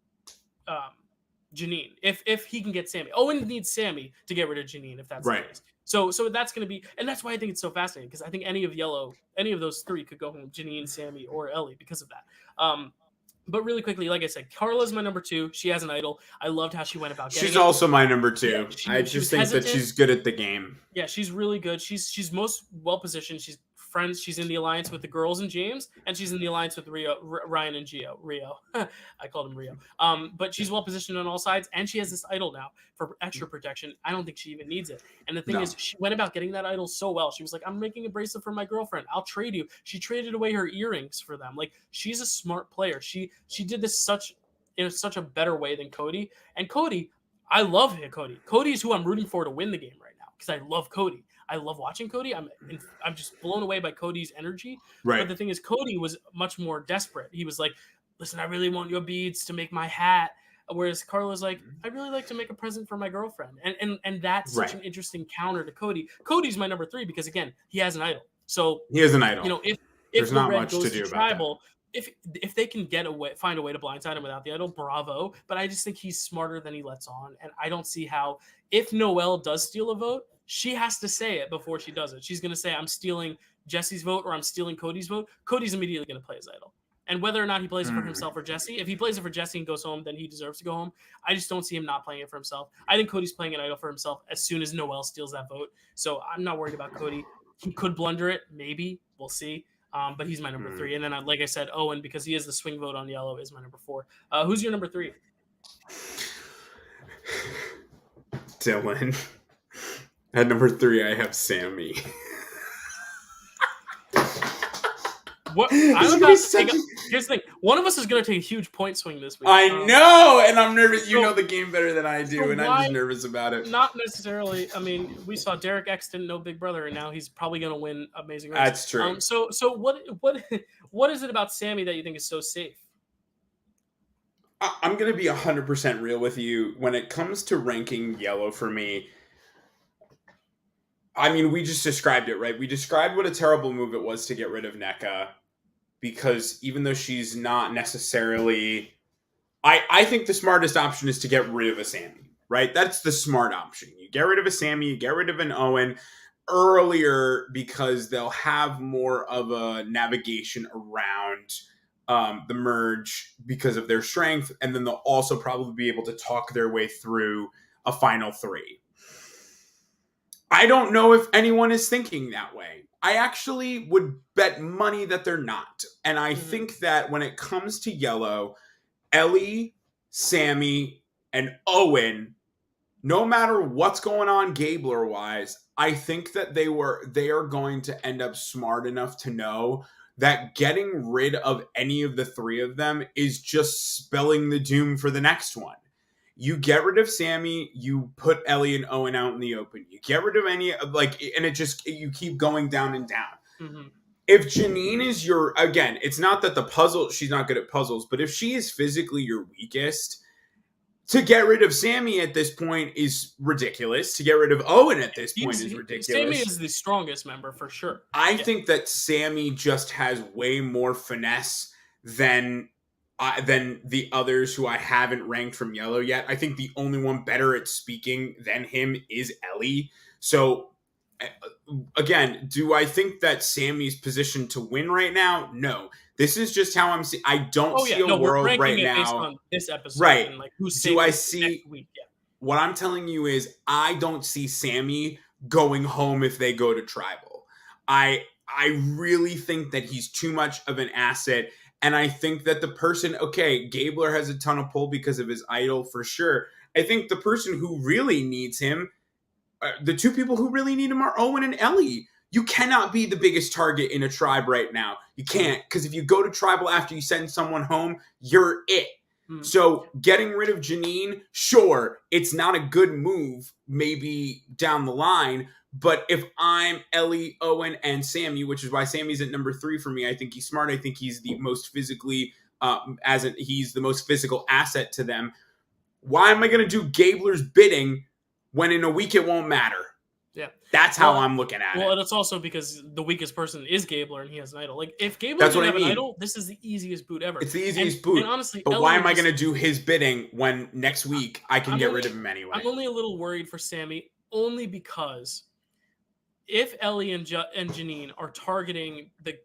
[SPEAKER 1] Janine if he can get Sammy. Owen needs Sammy to get rid of Janine, if that's the case. So that's going to be, and that's why I think it's so fascinating, because I think any of those 3 could go home, Janine, Sammy, or Ellie, because of that. But really quickly, like I said, Carla's my number 2. She has an idol. I loved how she went about getting it.
[SPEAKER 2] She's also my number 2.
[SPEAKER 1] Yeah,
[SPEAKER 2] I just think that she's good at the game.
[SPEAKER 1] Yeah, she's really good. She's most well-positioned. She's friends. She's in the alliance with the girls and James, and she's in the alliance with Ryan and Rio. I called him Rio. But she's well-positioned on all sides, and she has this idol now for extra protection. I don't think she even needs it. And the thing is, she went about getting that idol so well. She was like, I'm making a bracelet for my girlfriend. I'll trade you. She traded away her earrings for them. Like, she's a smart player. She did this in such a better way than Cody. And Cody, I love Cody. Cody is who I'm rooting for to win the game right now, because I love Cody. I love watching Cody. I'm just blown away by Cody's energy.
[SPEAKER 2] Right.
[SPEAKER 1] But the thing is, Cody was much more desperate. He was like, listen, I really want your beads to make my hat. Whereas Carla's like, I'd really like to make a present for my girlfriend. And that's such an interesting counter to Cody. Cody's my number 3 because, again, he has an idol. So
[SPEAKER 2] he has an idol.
[SPEAKER 1] You know, if
[SPEAKER 2] there's
[SPEAKER 1] the
[SPEAKER 2] not
[SPEAKER 1] red
[SPEAKER 2] much
[SPEAKER 1] goes
[SPEAKER 2] to do
[SPEAKER 1] tribal,
[SPEAKER 2] about that.
[SPEAKER 1] If they can find a way to blindside him without the idol, bravo. But I just think he's smarter than he lets on. And I don't see how, if Noelle does steal a vote, she has to say it before she does it. She's going to say, I'm stealing Jesse's vote or I'm stealing Cody's vote. Cody's immediately going to play his idol. And whether or not he plays it for himself or Jesse, if he plays it for Jesse and goes home, then he deserves to go home. I just don't see him not playing it for himself. I think Cody's playing an idol for himself as soon as Noelle steals that vote. So I'm not worried about Cody. He could blunder it. Maybe. We'll see. But he's my number 3. And then, like I said, Owen, because he is the swing vote on yellow, is my number 4. Who's your number 3?
[SPEAKER 2] Dylan. At number 3, I have Sammy.
[SPEAKER 1] What
[SPEAKER 2] This
[SPEAKER 1] I'm
[SPEAKER 2] is gonna be
[SPEAKER 1] about to take.
[SPEAKER 2] such a...
[SPEAKER 1] Here's the thing: one of us is going to take a huge point swing this week.
[SPEAKER 2] I know, and I'm nervous. You
[SPEAKER 1] so-
[SPEAKER 2] know the game better than I do,
[SPEAKER 1] so
[SPEAKER 2] and I'm
[SPEAKER 1] why-
[SPEAKER 2] just nervous about it.
[SPEAKER 1] Not necessarily. I mean, we saw Derek X didn't know Big Brother, and now he's probably going to win Amazing Race.
[SPEAKER 2] That's true.
[SPEAKER 1] So what is it about Sammy that you think is so safe?
[SPEAKER 2] I'm going to be 100% real with you. When it comes to ranking Yellow for me, I mean, we just described it, right? We described what a terrible move it was to get rid of NECA, because even though she's not necessarily... I think the smartest option is to get rid of a Sammy, right? That's the smart option. You get rid of a Sammy, you get rid of an Owen earlier, because they'll have more of a navigation around the merge because of their strength, and then they'll also probably be able to talk their way through a final 3. I don't know if anyone is thinking that way. I actually would bet money that they're not. And I think that when it comes to Yellow, Ellie, Sammy, and Owen, no matter what's going on Gabler-wise, I think that they are going to end up smart enough to know that getting rid of any of the 3 of them is just spelling the doom for the next one. You get rid of Sammy, you put Ellie and Owen out in the open. You get rid of any, like, and you keep going down and down.
[SPEAKER 1] Mm-hmm.
[SPEAKER 2] If Janine is your, again, it's not that she's not good at puzzles, but if she is physically your weakest, to get rid of Sammy at this point is ridiculous. To get rid of Owen at this point is ridiculous.
[SPEAKER 1] Sammy is the strongest member for sure.
[SPEAKER 2] I think that Sammy just has way more finesse than the others who I haven't ranked from Yellow yet. I think the only one better at speaking than him is Ellie. So, again, do I think that Sammy's positioned to win right now? No. This is just how I'm seeing. I don't see a world
[SPEAKER 1] we're
[SPEAKER 2] right
[SPEAKER 1] it
[SPEAKER 2] now.
[SPEAKER 1] Based on this episode,
[SPEAKER 2] right?
[SPEAKER 1] And like who's
[SPEAKER 2] do I see?
[SPEAKER 1] Next week? Yeah.
[SPEAKER 2] What I'm telling you is, I don't see Sammy going home if they go to Tribal. I really think that he's too much of an asset. And I think that the person, okay, Gabler has a ton of pull because of his idol for sure. I think the person who really needs him, the 2 people who really need him are Owen and Ellie. You cannot be the biggest target in a tribe right now. You can't, because if you go to Tribal after you send someone home, you're it. So getting rid of Janine, sure, it's not a good move maybe down the line, but if I'm Ellie, Owen, and Sammy, which is why Sammy's at number 3 for me, I think he's smart. I think he's the most physically, he's the most physical asset to them. Why am I going to do Gabler's bidding when in a week it won't matter?
[SPEAKER 1] Yeah.
[SPEAKER 2] That's how I'm looking at it.
[SPEAKER 1] Well, and it's also because the weakest person is Gabler and he has an idol. Like, if Gabler
[SPEAKER 2] That's
[SPEAKER 1] didn't
[SPEAKER 2] what
[SPEAKER 1] have
[SPEAKER 2] I mean.
[SPEAKER 1] an idol, this is the easiest boot ever.
[SPEAKER 2] It's the easiest boot.
[SPEAKER 1] And honestly,
[SPEAKER 2] but
[SPEAKER 1] Ellie
[SPEAKER 2] why am I going to do his bidding when next week I can get rid of him anyway?
[SPEAKER 1] I'm only a little worried for Sammy, only because if Ellie and Janine are targeting the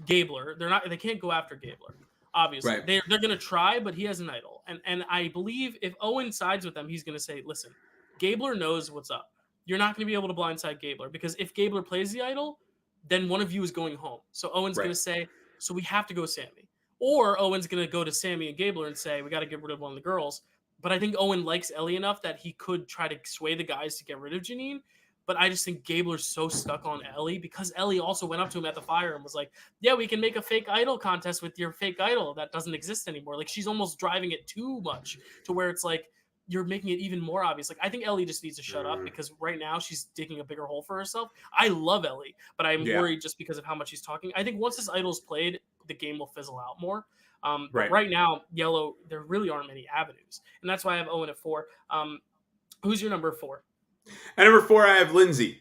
[SPEAKER 1] Gabler, they can't go after Gabler. Obviously,
[SPEAKER 2] right.
[SPEAKER 1] they're going to try, but he has an idol, and I believe if Owen sides with them, he's going to say, "Listen, Gabler knows what's up. You're not going to be able to blindside Gabler, because if Gabler plays the idol, then one of you is going home." So Owen's going to say, "So we have to go Sammy," or Owen's going to go to Sammy and Gabler and say, "We got to get rid of one of the girls." But I think Owen likes Ellie enough that he could try to sway the guys to get rid of Janine. But I just think Gabler's so stuck on Ellie, because Ellie also went up to him at the fire and was like, "Yeah, we can make a fake idol contest with your fake idol that doesn't exist anymore." Like, she's almost driving it too much to where it's like, you're making it even more obvious. Like, I think Ellie just needs to shut up, because right now she's digging a bigger hole for herself. I love Ellie, but I'm worried just because of how much she's talking. I think once this idol's played, the game will fizzle out more. But right now, Yellow, there really aren't many avenues. And that's why I have Owen at 4. Who's your number 4?
[SPEAKER 2] At number 4, I have Lindsay.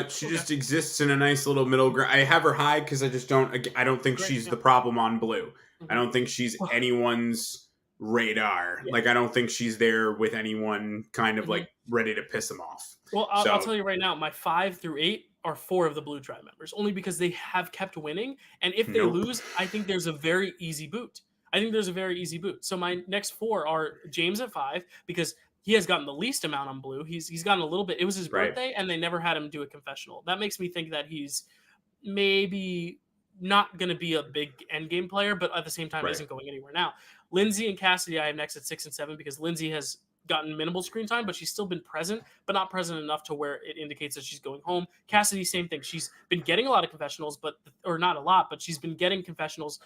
[SPEAKER 2] She just exists in a nice little middle ground. I have her high because I don't think she's the problem on blue. Mm-hmm. I don't think she's anyone's radar. Yeah. Like, I don't think she's there with anyone kind of like ready to piss them off.
[SPEAKER 1] Well, I'll tell you right now, my 5 through 8 are 4 of the blue tribe members, only because they have kept winning. And if they lose, I think there's a very easy boot. So my next 4 are James at 5, because he has gotten the least amount on blue. He's gotten a little bit. It was his birthday, and they never had him do a confessional. That makes me think that he's maybe not going to be a big end game player, but at the same time isn't going anywhere now. Lindsay and Cassidy I have next at 6 and 7 because Lindsay has gotten minimal screen time, but she's still been present, but not present enough to where it indicates that she's going home. Cassidy, same thing. She's been getting a lot of confessionals, or not a lot, but she's been getting confessionals.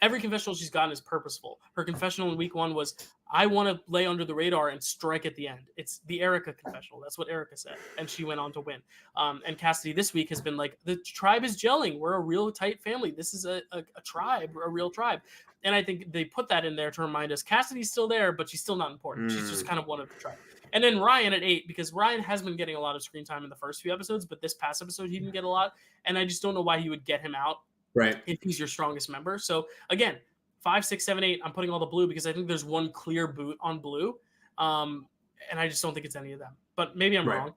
[SPEAKER 1] Every confessional she's gotten is purposeful. Her confessional in week 1 was, I want to lay under the radar and strike at the end. It's the Erica confessional. That's what Erica said. And she went on to win. And Cassidy this week has been like, the tribe is gelling. We're a real tight family. This is a tribe, a real tribe. And I think they put that in there to remind us Cassidy's still there, but she's still not important. She's just kind of one of the tribe. And then Ryan at 8, because Ryan has been getting a lot of screen time in the first few episodes, but this past episode he didn't get a lot. And I just don't know why he would get him out.
[SPEAKER 2] Right.
[SPEAKER 1] If he's your strongest member. So again, 5, 6, 7, 8, I'm putting all the blue because I think there's one clear boot on blue. And I just don't think it's any of them. But maybe I'm wrong.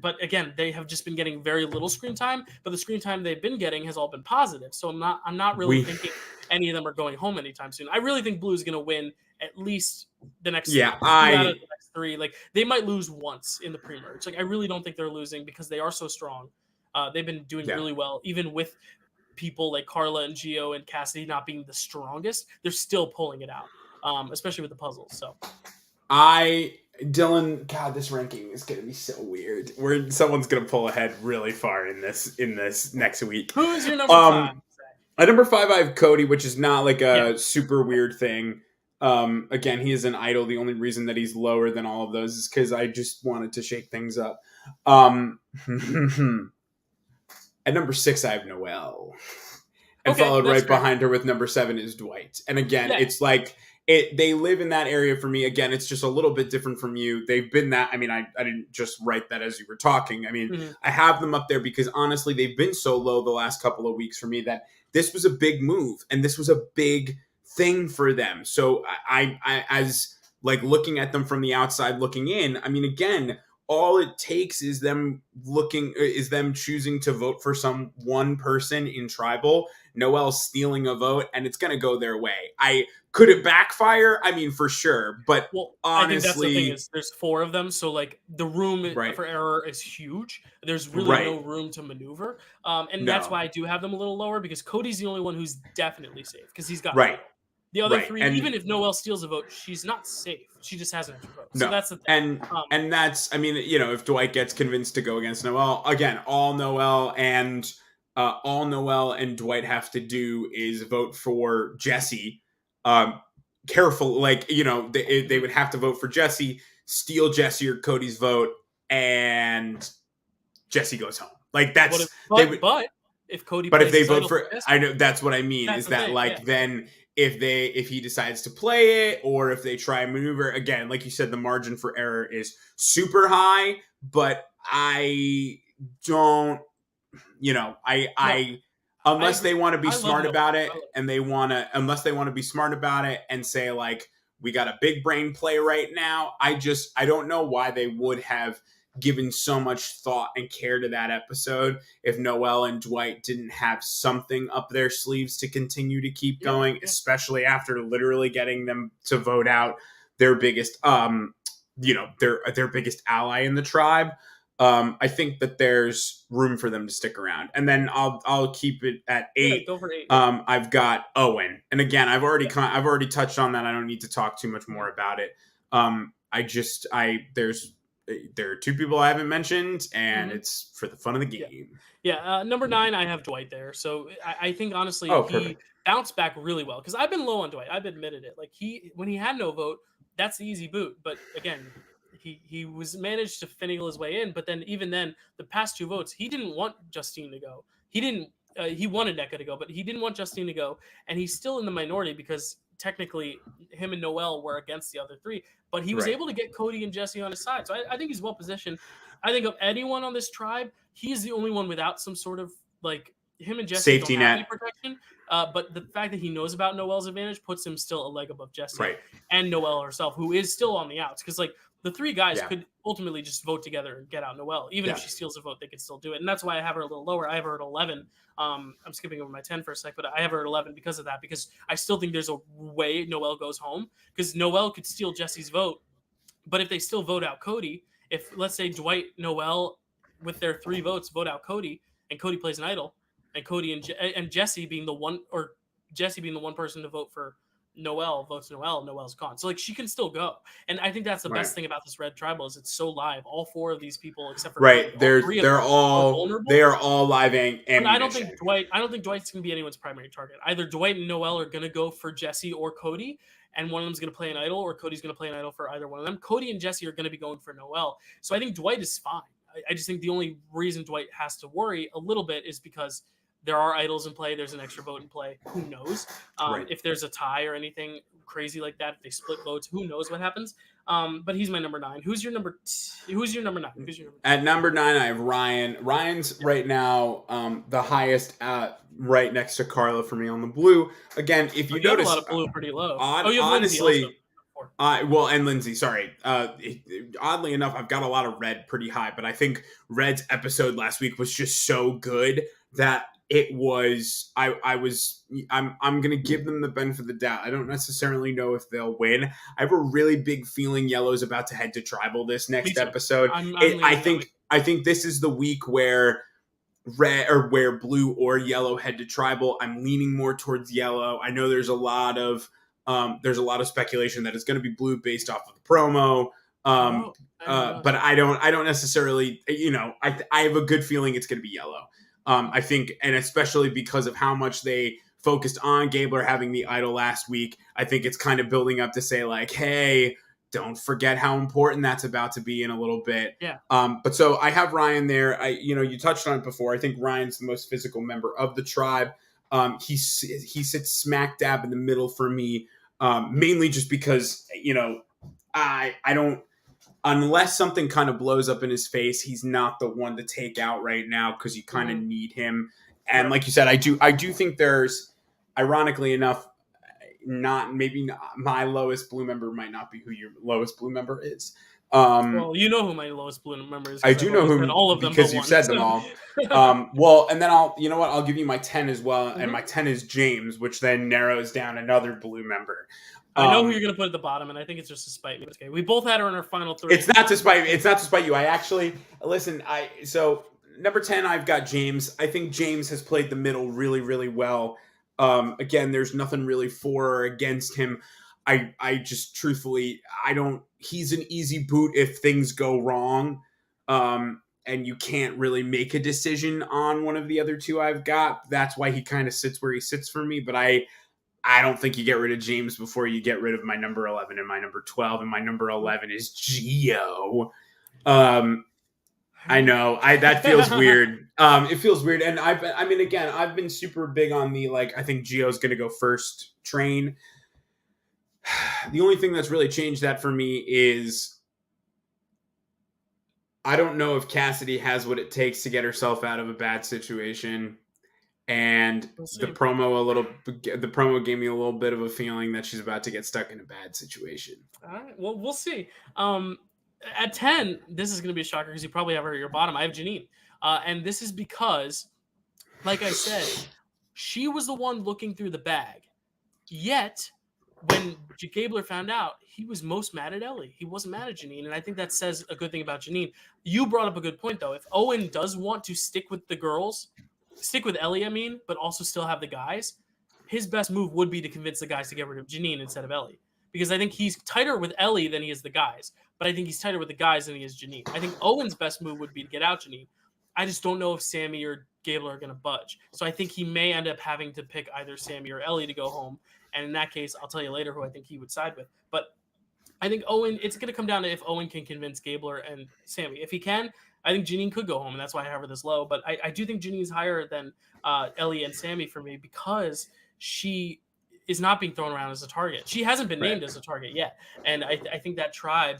[SPEAKER 1] But again, they have just been getting very little screen time, but the screen time they've been getting has all been positive. So I'm not really thinking any of them are going home anytime soon. I really think blue is going to win at least the next out of the next 3. Like they might lose once in the pre-merge. Like I really don't think they're losing because they are so strong. They've been doing really well, even with people like Carla and Gio and Cassidy not being the strongest. They're still pulling it out, especially with the puzzles. So,
[SPEAKER 2] Dylan, God, this ranking is going to be so weird. Someone's going to pull ahead really far in this next week.
[SPEAKER 1] Who is your number 5?
[SPEAKER 2] At number 5, I have Cody, which is not like a super weird thing. Again, he is an idol. The only reason that he's lower than all of those is because I just wanted to shake things up. At number 6, I have Noelle. And followed right behind her with number 7 is Dwight. And again, it's like they live in that area for me. Again, it's just a little bit different from you. They've been that. I mean, I didn't just write that as you were talking. I mean, I have them up there because honestly, they've been so low the last couple of weeks for me that this was a big move and this was a big thing for them. So I as like looking at them from the outside looking in, I mean, again, all it takes is them choosing to vote for some one person in tribal, Noelle stealing a vote, and it's going to go their way. Could it backfire? I mean, for sure. But honestly,
[SPEAKER 1] I think that's the thing is there's 4 of them. So like the room for error is huge. There's really no room to maneuver. That's why I do have them a little lower because Cody's the only one who's definitely safe because he's got the other 3, even if Noelle steals a vote, she's not safe. She just has an extra vote. So that's the thing.
[SPEAKER 2] And that's, I mean, if Dwight gets convinced to go against Noelle, again, all Noelle and Dwight have to do is vote for Jesse. Careful, like, they would have to vote for Jesse, steal Jesse or Cody's vote, and Jesse goes home. Like that's
[SPEAKER 1] but if Cody
[SPEAKER 2] if they vote for Jesse, I know that's what I mean is that thing, then if he decides to play it or if they try and maneuver again, like you said, the margin for error is super high, but I don't, unless they want to be smart about it and unless they want to be smart about it and say like, we got a big brain play right now. I don't know why they would have given so much thought and care to that episode if Noelle and Dwight didn't have something up their sleeves to continue to keep going, especially after literally getting them to vote out their biggest, their biggest ally in the tribe. I think that there's room for them to stick around, and then I'll keep it at 8.
[SPEAKER 1] Go for 8.
[SPEAKER 2] I've got Owen, and again, I've already touched on that. I don't need to talk too much more about it. There are 2 people I haven't mentioned, and it's for the fun of the game.
[SPEAKER 1] Number 9, I have Dwight there. So I think honestly, he bounced back really well because I've been low on Dwight. I've admitted it. Like when he had no vote, that's the easy boot. But again, he was managed to finagle his way in. But then even then, the past 2 votes, he didn't want Justine to go. He wanted Nneka to go, but he didn't want Justine to go, and he's still in the minority because technically him and Noelle were against the other 3, but he was able to get Cody and Jesse on his side. So I think he's well positioned. I think of anyone on this tribe, he is the only one without some sort of like him and Jesse
[SPEAKER 2] safety
[SPEAKER 1] don't have
[SPEAKER 2] net
[SPEAKER 1] any protection. But the fact that he knows about Noelle's advantage puts him still a leg above Jesse and Noelle herself, who is still on the outs. Because like the 3 guys could ultimately just vote together and get out Noelle. Even if she steals a vote, they could still do it. And that's why I have her a little lower. I have her at 11. I'm skipping over my 10 for a sec, but I have her at 11 because of that, because I still think there's a way Noelle goes home, because Noelle could steal Jesse's vote. But if they still vote out Cody, if let's say Dwight, Noelle with their 3 votes vote out Cody and Cody plays an idol, and Cody and Jesse being the one, or Jesse being the one person to vote for Noelle votes Noelle. Noelle's gone, so like she can still go. And I think that's the
[SPEAKER 2] Right.
[SPEAKER 1] best thing about this red tribal is it's so live. All 4 of these people, except for Cody,
[SPEAKER 2] Right.
[SPEAKER 1] all 3 of them are vulnerable.
[SPEAKER 2] They are all live
[SPEAKER 1] But I
[SPEAKER 2] ammunition.
[SPEAKER 1] don't think Dwight's gonna be anyone's primary target. Either Dwight and Noelle are gonna go for Jesse or Cody, and one of them's gonna play an idol, or Cody's gonna play an idol for either one of them. Cody and Jesse are gonna be going for Noelle, so I think Dwight is fine. I just think the only reason Dwight has to worry a little bit is because there are idols in play. There's an extra vote in play. Who knows?
[SPEAKER 2] Right.
[SPEAKER 1] If there's a tie or anything crazy like that, if they split votes, who knows what happens? But he's my number 9. Who's your number 9? Who's your number 9?
[SPEAKER 2] At number 9, I have Ryan. Ryan's right now the highest, right next to Carla for me on the blue. Again, if you
[SPEAKER 1] have
[SPEAKER 2] notice,
[SPEAKER 1] a lot of blue pretty low.
[SPEAKER 2] you have honestly, well, and Lindsay, sorry. Oddly enough, I've got a lot of red pretty high, but I think Red's episode last week was just so good that it was. I'm gonna give them the benefit of the doubt. I don't necessarily know if they'll win. I have a really big feeling Yellow's about to head to tribal this next episode. I think this is the week where red or where blue or yellow head to tribal. I'm leaning more towards yellow. I know there's a lot of speculation that it's going to be blue based off of the promo. But I don't necessarily, I have a good feeling it's going to be yellow. I think, and especially because of how much they focused on Gabler having the idol last week, I think it's kind of building up to say like, hey, don't forget how important that's about to be in a little bit.
[SPEAKER 1] Yeah.
[SPEAKER 2] But so I have Ryan there. You touched on it before. I think Ryan's the most physical member of the tribe. He sits smack dab in the middle for me, mainly just because, I don't, unless something kind of blows up in his face, he's not the one to take out right now because you kind of need him. And like you said, I do think there's, ironically enough, maybe my lowest blue member might not be who your lowest blue member is.
[SPEAKER 1] Well, you know who my lowest blue member is.
[SPEAKER 2] I do know who,
[SPEAKER 1] all of them
[SPEAKER 2] because you've said them all. Well, and then I'll give you my 10 as well, and my 10 is James, which then narrows down another blue member.
[SPEAKER 1] I know who you're going to put at the bottom, and I think it's just to spite me. Okay, we both had her in our final 3.
[SPEAKER 2] It's not to spite you. I actually listen. So number 10, I've got James. I think James has played the middle really, really well. Again, there's nothing really for or against him. I just truthfully, he's an easy boot if things go wrong. And you can't really make a decision on one of the other 2 I've got. That's why he kind of sits where he sits for me. But I don't think you get rid of James before you get rid of my number 11 and my number 12. And my number 11 is Gio. I know that feels weird. It feels weird. And I've been super big on the, I think Gio's going to go first train. The only thing that's really changed that for me is I don't know if Cassidy has what it takes to get herself out of a bad situation. And the promo gave me a little bit of a feeling that she's about to get stuck in a bad situation.
[SPEAKER 1] All right. Well, we'll see. At 10, this is going to be a shocker because you probably have her at your bottom. I have Janine. And this is because, like I said, she was the one looking through the bag. Yet, when Gabler found out, he was most mad at Ellie. He wasn't mad at Janine. And I think that says a good thing about Janine. You brought up a good point, though. If Owen does want to stick with the girls, stick with Ellie, but also still have the guys, his best move would be to convince the guys to get rid of Janine instead of Ellie. Because I think he's tighter with Ellie than he is the guys. But I think he's tighter with the guys than he is Janine. I think Owen's best move would be to get out Janine. I just don't know if Sammy or Gabler are going to budge. So I think he may end up having to pick either Sammy or Ellie to go home. And in that case, I'll tell you later who I think he would side with. But I think Owen, it's going to come down to if Owen can convince Gabler and Sammy. If he can, I think Janine could go home, and that's why I have her this low. But I do think Janine's higher than Ellie and Sammy for me because she is not being thrown around as a target. She hasn't been named as a target yet. And I think that tribe,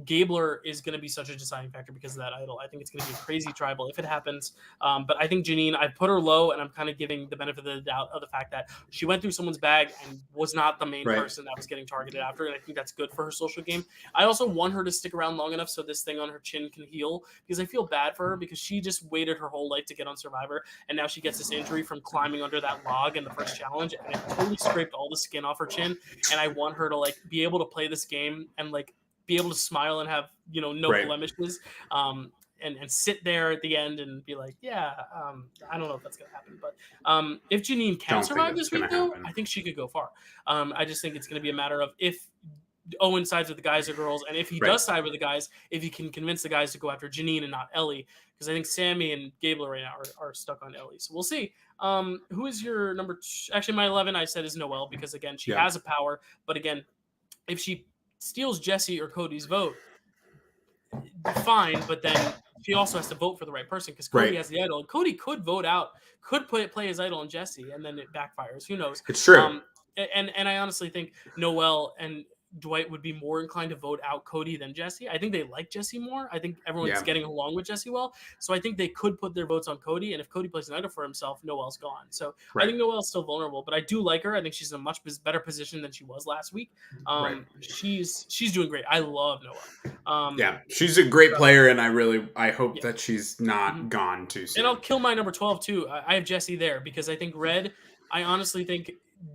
[SPEAKER 1] Gabler is going to be such a deciding factor because of that idol. I think it's going to be a crazy tribal if it happens. But I think Janine, I put her low, and I'm kind of giving the benefit of the doubt of the fact that she went through someone's bag and was not the main person that was getting targeted after. And I think that's good for her social game. I also want her to stick around long enough so this thing on her chin can heal, because I feel bad for her because she just waited her whole life to get on Survivor. And now she gets this injury from climbing under that log in the first challenge. And it totally scraped all the skin off her chin. And I want her to be able to play this game and be able to smile and have, no blemishes. and sit there at the end and be like, yeah, I don't know if that's gonna happen, but if Janine can
[SPEAKER 2] Don't think
[SPEAKER 1] survive
[SPEAKER 2] it's
[SPEAKER 1] this
[SPEAKER 2] gonna
[SPEAKER 1] week, though,
[SPEAKER 2] happen.
[SPEAKER 1] I think she could go far. I just think it's gonna be a matter of if Owen sides with the guys or girls, and if he
[SPEAKER 2] Right.
[SPEAKER 1] does side with the guys, if he can convince the guys to go after Janine and not Ellie, because I think Sammy and Gabler right now are stuck on Ellie. So we'll see. Who is your number? Actually, my 11 I said is Noelle because again she
[SPEAKER 2] Yeah.
[SPEAKER 1] has a power, but again, if she steals Jesse or Cody's vote, fine, but then she also has to vote for the right person because Cody
[SPEAKER 2] Right.
[SPEAKER 1] has the idol. And Cody could vote out, could play his idol on Jesse, and then it backfires. Who knows?
[SPEAKER 2] It's true.
[SPEAKER 1] And I honestly think Noelle and Dwight would be more inclined to vote out Cody than Jesse. I think they like Jesse more. I think everyone's
[SPEAKER 2] Yeah.
[SPEAKER 1] getting along with Jesse well. So I think they could put their votes on Cody. And if Cody plays an idol for himself, Noelle's gone. So I
[SPEAKER 2] Right.
[SPEAKER 1] think Noelle's still vulnerable, but I do like her. I think she's in a much better position than she was last week.
[SPEAKER 2] Right.
[SPEAKER 1] She's doing great. I love Noelle.
[SPEAKER 2] Yeah, she's a great player, and I hope
[SPEAKER 1] Yeah.
[SPEAKER 2] that she's not
[SPEAKER 1] Mhm.
[SPEAKER 2] gone too soon.
[SPEAKER 1] And I'll kill my number 12 too. I have Jesse there because I think Red. I honestly think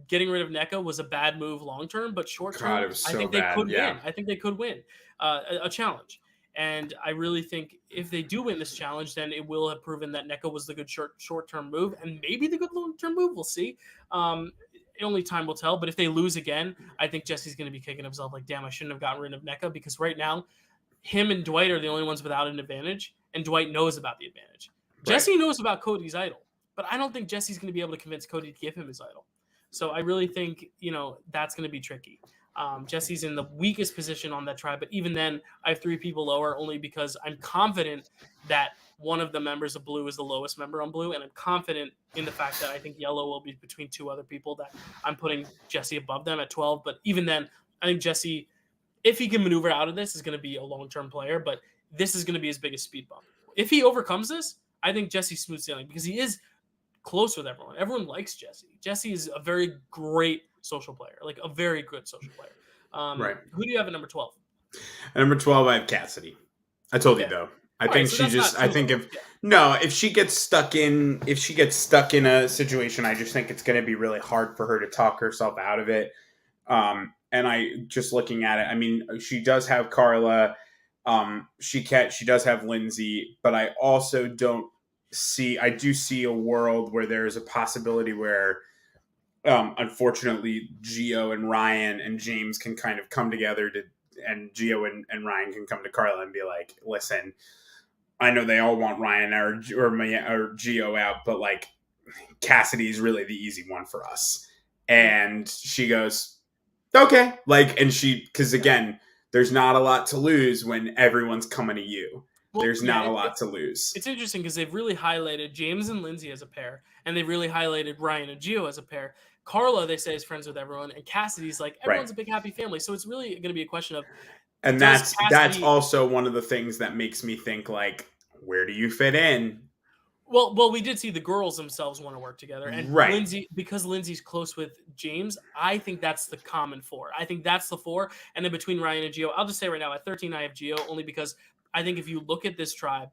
[SPEAKER 1] getting rid of NECA was a bad move long term, but short
[SPEAKER 2] God, it
[SPEAKER 1] term,
[SPEAKER 2] was
[SPEAKER 1] I
[SPEAKER 2] so
[SPEAKER 1] think
[SPEAKER 2] bad.
[SPEAKER 1] they could
[SPEAKER 2] Yeah.
[SPEAKER 1] win. I think they could win a challenge. And I really think if they do win this challenge, then it will have proven that NECA was the good short term move, and maybe the good long term move. We'll see. Only time will tell. But if they lose again, I think Jesse's going to be kicking himself like, damn, I shouldn't have gotten rid of NECA because right now, him and Dwight are the only ones without an advantage, and Dwight knows about the advantage.
[SPEAKER 2] Right.
[SPEAKER 1] Jesse knows about Cody's idol, but I don't think Jesse's going to be able to convince Cody to give him his idol. So I really think that's going to be tricky. Jesse's in the weakest position on that tribe, but even then, I have 3 people lower only because I'm confident that one of the members of Blue is the lowest member on Blue, and I'm confident in the fact that I think Yellow will be between 2 other people that I'm putting Jesse above them at 12. But even then, I think Jesse, if he can maneuver out of this, is going to be a long-term player, but this is going to be his biggest speed bump. If he overcomes this, I think Jesse's smooth sailing because he is close with everyone. Everyone likes Jesse. Jesse is a very great social player, like a very good social player.
[SPEAKER 2] Right.
[SPEAKER 1] Who do you have at number 12?
[SPEAKER 2] At number 12, I have Cassidy. I told you
[SPEAKER 1] Okay.
[SPEAKER 2] though. I
[SPEAKER 1] All
[SPEAKER 2] think
[SPEAKER 1] right, so
[SPEAKER 2] she
[SPEAKER 1] that's
[SPEAKER 2] just.
[SPEAKER 1] not
[SPEAKER 2] I
[SPEAKER 1] too
[SPEAKER 2] think
[SPEAKER 1] low.
[SPEAKER 2] if
[SPEAKER 1] Yeah.
[SPEAKER 2] no, if she gets stuck in a situation, I just think it's going to be really hard for her to talk herself out of it. And I just looking at it, I mean, she does have Carla. She does have Lindsay, but I also don't see. I do see a world where there's a possibility where, unfortunately, Gio and Ryan and James can kind of come together and Gio and Ryan can come to Carla and be like, listen, I know they all want Ryan or Gio out, but like Cassidy's really the easy one for us. And she goes, okay. Like, and because again, there's not a lot to lose when everyone's coming to you.
[SPEAKER 1] Well,
[SPEAKER 2] There's
[SPEAKER 1] yeah,
[SPEAKER 2] not a lot to lose.
[SPEAKER 1] It's interesting because they've really highlighted James and Lindsay as a pair, and they've really highlighted Ryan and Gio as a pair. Carla, they say, is friends with everyone, and Cassidy's like, everyone's a big happy family. So it's really going to be a question of,
[SPEAKER 2] and
[SPEAKER 1] does
[SPEAKER 2] that's
[SPEAKER 1] Cassidy...
[SPEAKER 2] also one of the things that makes me think, like, where do you fit in?
[SPEAKER 1] Well, we did see the girls themselves want to work together, and
[SPEAKER 2] Right.
[SPEAKER 1] Lindsay, because Lindsay's close with James, I think that's the common 4. I think that's the 4, and then between Ryan and Gio, I'll just say right now at 13 I have Gio only because I think if you look at this tribe,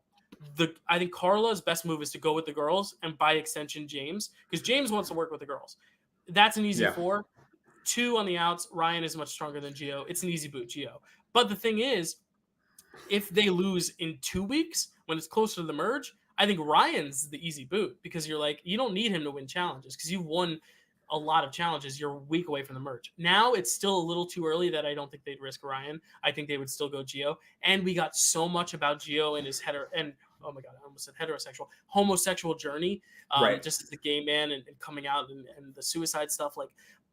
[SPEAKER 1] I think Carla's best move is to go with the girls and by extension James, because James wants to work with the girls. That's an easy 4. 2 on the outs. Ryan is much stronger than Gio. It's an easy boot, Gio. But the thing is, if they lose in 2 weeks when it's closer to the merge, I think Ryan's the easy boot because you're like, you don't need him to win challenges because you've won a lot of challenges. You're a week away from the merge. Now it's still a little too early that I don't think they'd risk Ryan. I think they would still go Gio. And we got so much about Gio and his oh my God, I almost said homosexual journey. Just as a gay man and coming out and the suicide stuff. Like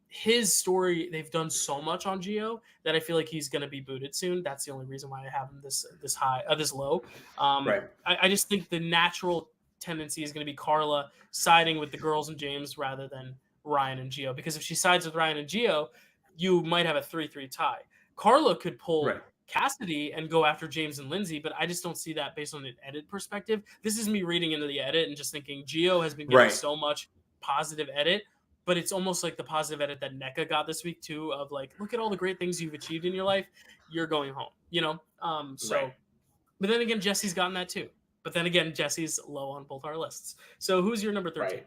[SPEAKER 1] his story, they've done so much on Gio that I feel like he's going to be booted soon. That's the only reason why I have him this high, this low. I just think the natural tendency is going to be Carla siding with the girls and James rather than Ryan and Gio, because if she sides with Ryan and Gio, you might have a 3-3 tie. Carla could pull Cassidy and go after James and Lindsay, but I just don't see that based on an edit perspective. This is me reading into the edit and just thinking Gio has been getting so much positive edit, but it's almost like the positive edit that NECA got this week too, of like, look at all the great things you've achieved in your life. You're going home, But then again, Jesse's gotten that too. But then again, Jesse's low on both our lists. So who's your number 13?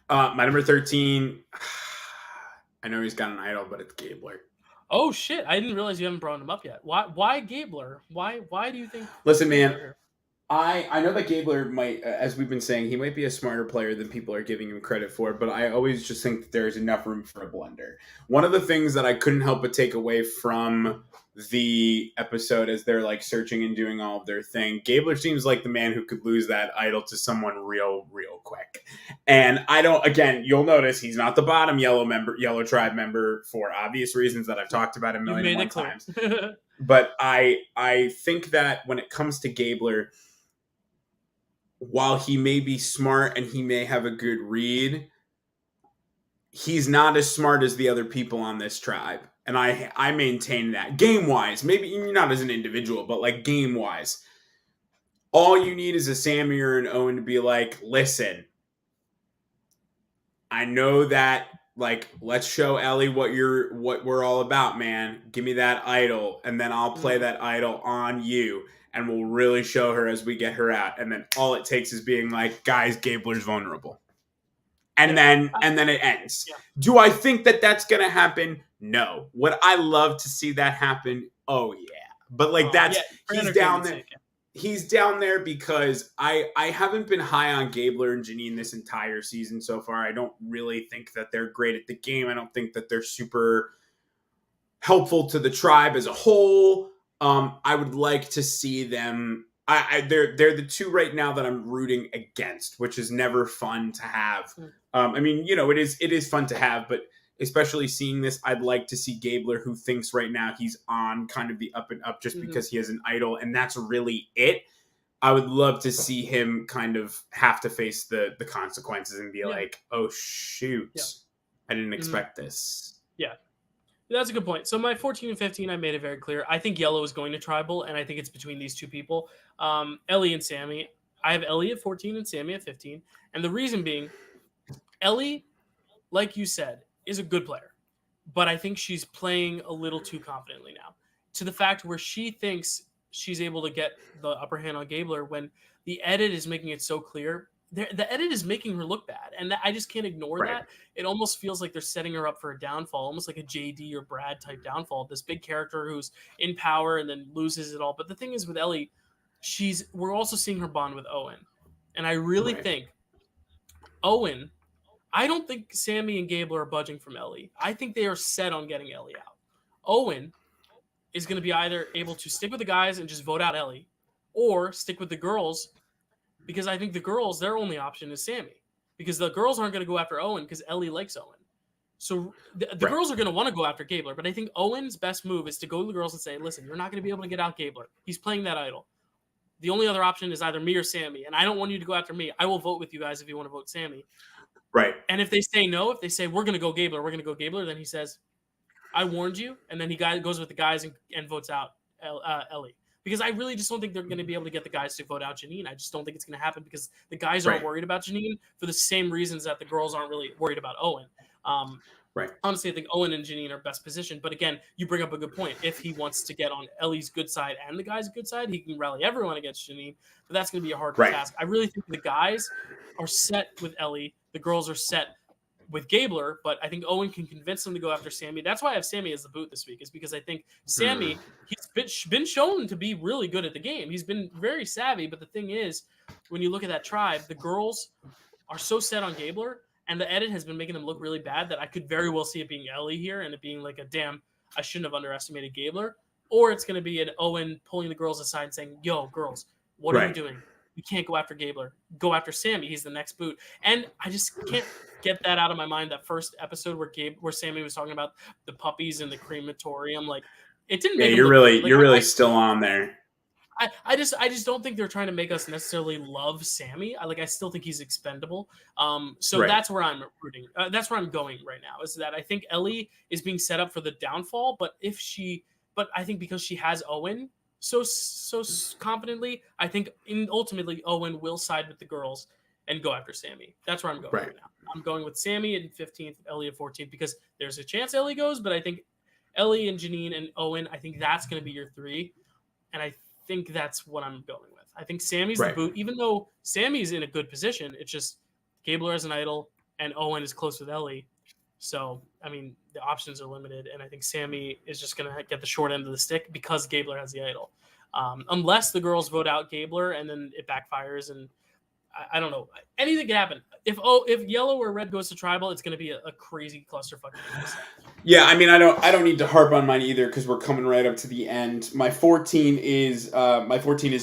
[SPEAKER 2] My number 13, I know he's got an idol, but it's Gabler.
[SPEAKER 1] Oh shit! I didn't realize you haven't brought him up yet. Why Gabler? Why do you think
[SPEAKER 2] Listen, man,
[SPEAKER 1] Gabler here?
[SPEAKER 2] I know that Gabler might, as we've been saying, he might be a smarter player than people are giving him credit for, but I always just think that there's enough room for a blunder. One of the things that I couldn't help but take away from the episode as they're like searching and doing all of their thing, Gabler seems like the man who could lose that idol to someone real quick. And I don't, again, you'll notice he's not the bottom yellow tribe member for obvious reasons that I've talked about a
[SPEAKER 1] You've
[SPEAKER 2] million and
[SPEAKER 1] made
[SPEAKER 2] one
[SPEAKER 1] it clear.
[SPEAKER 2] times. But I think that when it comes to Gabler, while he may be smart and he may have a good read, he's not as smart as the other people on this tribe. And I maintain that. Game wise, maybe not as an individual, but like game wise. All you need is a Sammy or an Owen to be like, listen, I know that, like, let's show Ellie what we're all about, man. Give me that idol, and then I'll play that idol on you. And we'll really show her as we get her out. And then all it takes is being like, guys, Gabler's vulnerable. And then it ends.
[SPEAKER 1] Yeah.
[SPEAKER 2] Do I think that that's going to happen? No. Would I love to see that happen? Oh, yeah. But like he's down there. He's down there because I haven't been high on Gabler and Janine this entire season so far. I don't really think that they're great at the game. I don't think that they're super helpful to the tribe as a whole. I would like to see them. They're the two right now that I'm rooting against, which is never fun to have. I mean, it is fun to have, but especially seeing this, I'd like to see Gabler, who thinks right now he's on kind of the up and up just because he has an idol, and that's really it. I would love to see him kind of have to face the consequences and be like, oh, shoot, I didn't expect this.
[SPEAKER 1] Yeah. That's a good point. So my 14 and 15, I made it very clear. I think Yellow is going to tribal, and I think it's between these two people, Ellie and Sammy. I have Ellie at 14 and Sammy at 15. And the reason being, Ellie, like you said, is a good player. But I think she's playing a little too confidently now, to the fact where she thinks she's able to get the upper hand on Gabler when the edit is making it so clear. The edit is making her look bad, and I just can't ignore that. It almost feels like they're setting her up for a downfall, almost like a JD or Brad type downfall. This big character who's in power and then loses it all. But the thing is with Ellie, we're also seeing her bond with Owen, and I really think Owen. I don't think Sammy and Gabler are budging from Ellie. I think they are set on getting Ellie out. Owen is going to be either able to stick with the guys and just vote out Ellie, or stick with the girls. Because I think the girls, their only option is Sammy. Because the girls aren't going to go after Owen because Ellie likes Owen. So the girls are going to want to go after Gabler. But I think Owen's best move is to go to the girls and say, listen, you're not going to be able to get out Gabler. He's playing that idol. The only other option is either me or Sammy. And I don't want you to go after me. I will vote with you guys if you want to vote Sammy.
[SPEAKER 2] Right.
[SPEAKER 1] And if they say no, if they say, we're going to go Gabler, then he says, I warned you. And then he goes with the guys and votes out Ellie. Because I really just don't think they're going to be able to get the guys to vote out Janine. I just don't think it's going to happen because the guys aren't worried about Janine for the same reasons that the girls aren't really worried about Owen. Honestly, I think Owen and Janine are best positioned. But again, you bring up a good point. If he wants to get on Ellie's good side and the guys' good side, he can rally everyone against Janine. But that's going to be a hard task. I really think the guys are set with Ellie. The girls are set with Gabler, but I think Owen can convince them to go after Sammy. That's why I have Sammy as the boot this week, is because I think Sammy, he's been shown to be really good at the game. He's been very savvy, but the thing is, when you look at that tribe, the girls are so set on Gabler, and the edit has been making them look really bad that I could very well see it being Ellie here and it being like I shouldn't have underestimated Gabler. Or it's going to be an Owen pulling the girls aside and saying, yo, girls, what are you doing? You can't go after Gabler. Go after Sammy. He's the next boot. And I just can't get that out of my mind. That first episode where Sammy was talking about the puppies in the crematorium, like it didn't make.
[SPEAKER 2] Yeah, you're really still on there.
[SPEAKER 1] I just don't think they're trying to make us necessarily love Sammy. I still think he's expendable. So that's where I'm rooting. That's where I'm going right now. Is that I think Ellie is being set up for the downfall, but I think because she has Owen so confidently, I think ultimately Owen will side with the girls and go after Sammy. That's where I'm going right now. I'm going with Sammy at 15th, Ellie at 14th, because there's a chance Ellie goes, but I think Ellie and Janine and Owen, I think that's going to be your three. And I think that's what I'm going with. I think Sammy's the boot, even though Sammy's in a good position. It's just Gabler as an idol and Owen is close with Ellie. So, I mean, the options are limited, and I think Sammy is just going to get the short end of the stick because Gabler has the idol. Unless the girls vote out Gabler and then it backfires, and I don't know. Anything can happen. If yellow or red goes to tribal, it's going to be a crazy clusterfuck.
[SPEAKER 2] Yeah, I mean, I don't need to harp on mine either because we're coming right up to the end. My 14 is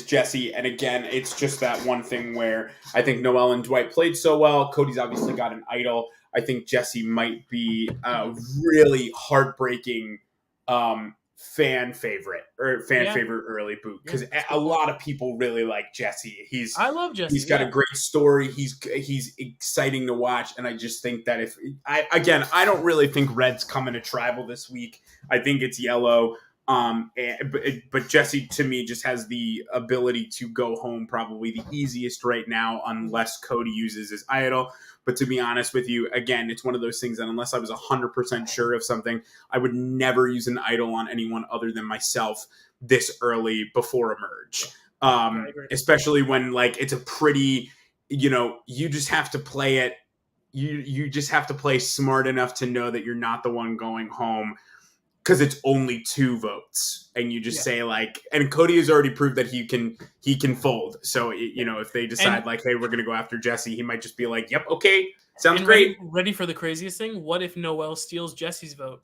[SPEAKER 2] Jesse, and again, it's just that one thing where I think Noelle and Dwight played so well. Cody's obviously got an idol. I think Jesse might be a really heartbreaking fan favorite early boot because a lot of people really like Jesse.
[SPEAKER 1] I love Jesse.
[SPEAKER 2] He's got a great story. He's exciting to watch, and I just think that I don't really think Red's coming to tribal this week. I think it's yellow. But Jesse to me just has the ability to go home probably the easiest right now, unless Cody uses his idol. But to be honest with you, again, it's one of those things that unless I was 100% sure of something, I would never use an idol on anyone other than myself this early before a merge. Especially when like it's a pretty, you just have to play it. You just have to play smart enough to know that you're not the one going home because it's only 2 votes, and you just say like, and Cody has already proved that he can fold. So if they decide hey, we're gonna go after Jesse, he might just be like, yep, okay, sounds great.
[SPEAKER 1] Ready for the craziest thing? What if Noelle steals Jesse's vote,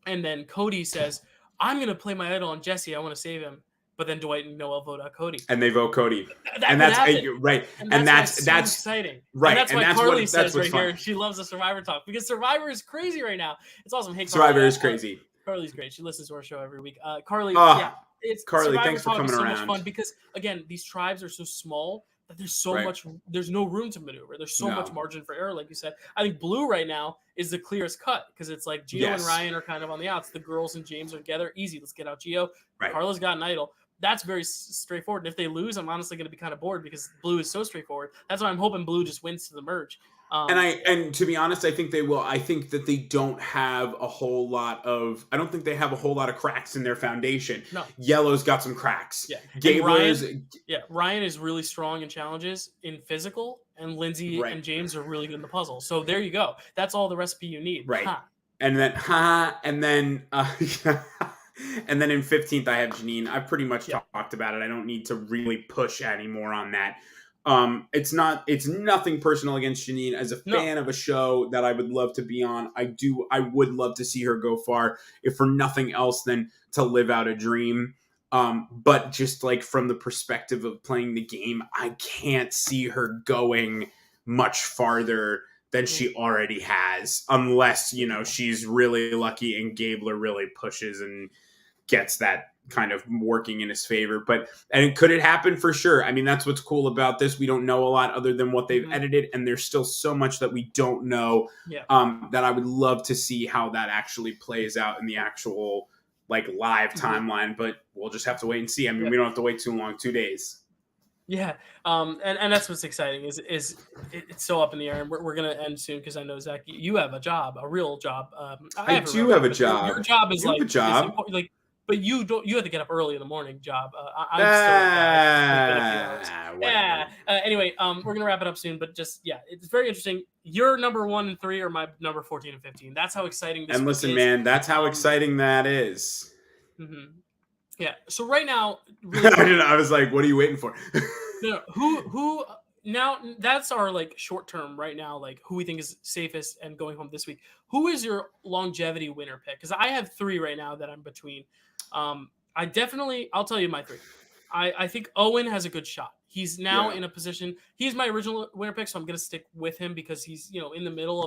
[SPEAKER 1] and then Cody says, I'm gonna play my idol on Jesse. I want to save him. But then Dwight and Noelle vote out Cody,
[SPEAKER 2] and they vote Cody,
[SPEAKER 1] and that's
[SPEAKER 2] right, and that's
[SPEAKER 1] exciting,
[SPEAKER 2] right,
[SPEAKER 1] and that's why Carly says right here she loves the Survivor talk because Survivor is crazy right now. It's awesome. Hey,
[SPEAKER 2] Survivor is crazy.
[SPEAKER 1] Carly's great. She listens to our show every week. Carly, it's
[SPEAKER 2] Carly.
[SPEAKER 1] Survivor
[SPEAKER 2] Thanks for coming around.
[SPEAKER 1] Much fun because again, these tribes are so small that there's so much. There's no room to maneuver. There's so much margin for error, like you said. I think blue right now is the clearest cut because it's like Gio and Ryan are kind of on the outs. The girls and James are together. Easy. Let's get out Gio. Right. Carla's got an idol. That's very straightforward. And if they lose, I'm honestly going to be kind of bored because blue is so straightforward. That's why I'm hoping blue just wins to the merge.
[SPEAKER 2] And to be honest, I think they will. I think that they don't have a whole lot of. I don't think they have a whole lot of cracks in their foundation.
[SPEAKER 1] No,
[SPEAKER 2] yellow's got some cracks.
[SPEAKER 1] Yeah, Ryan is really strong in challenges in physical, and Lindsay and James are really good in the puzzle. So there you go. That's all the recipe you need.
[SPEAKER 2] Right. And then and then in 15th I have Janine. I've pretty much talked about it. I don't need to really push anymore on that. It's nothing personal against Janine. As a fan of a show that I would love to be on, I would love to see her go far, if for nothing else than to live out a dream. But just like from the perspective of playing the game, I can't see her going much farther than she already has, unless, she's really lucky and Gabler really pushes and gets that kind of working in his favor. And could it happen? For sure. I mean, that's what's cool about this. We don't know a lot other than what they've edited, and there's still so much that we don't know, that I would love to see how that actually plays out in the actual live timeline, but we'll just have to wait and see. I mean, we don't have to wait too long, 2 days.
[SPEAKER 1] Yeah. And that's what's exciting is it's so up in the air, and we're going to end soon because I know, Zach, you have a job, a real job.
[SPEAKER 2] I do have a job.
[SPEAKER 1] Your job is
[SPEAKER 2] a job.
[SPEAKER 1] But you have to get up early in the morning job. I'm still anyway, we're gonna wrap it up soon, but just it's very interesting. Your number 1 and 3 are my number 14 and 15. That's how exciting this is.
[SPEAKER 2] And listen, man, that's how exciting that is.
[SPEAKER 1] Mm-hmm. Yeah. So right now, really,
[SPEAKER 2] I was like, what are you waiting for?
[SPEAKER 1] No, who now? That's our short term right now. Who we think is safest and going home this week. Who is your longevity winner pick? Because I have 3 right now that I'm between. I'll tell you my 3. I think Owen has a good shot. He's now in a position. He's my original winner pick, so I'm going to stick with him because he's in the middle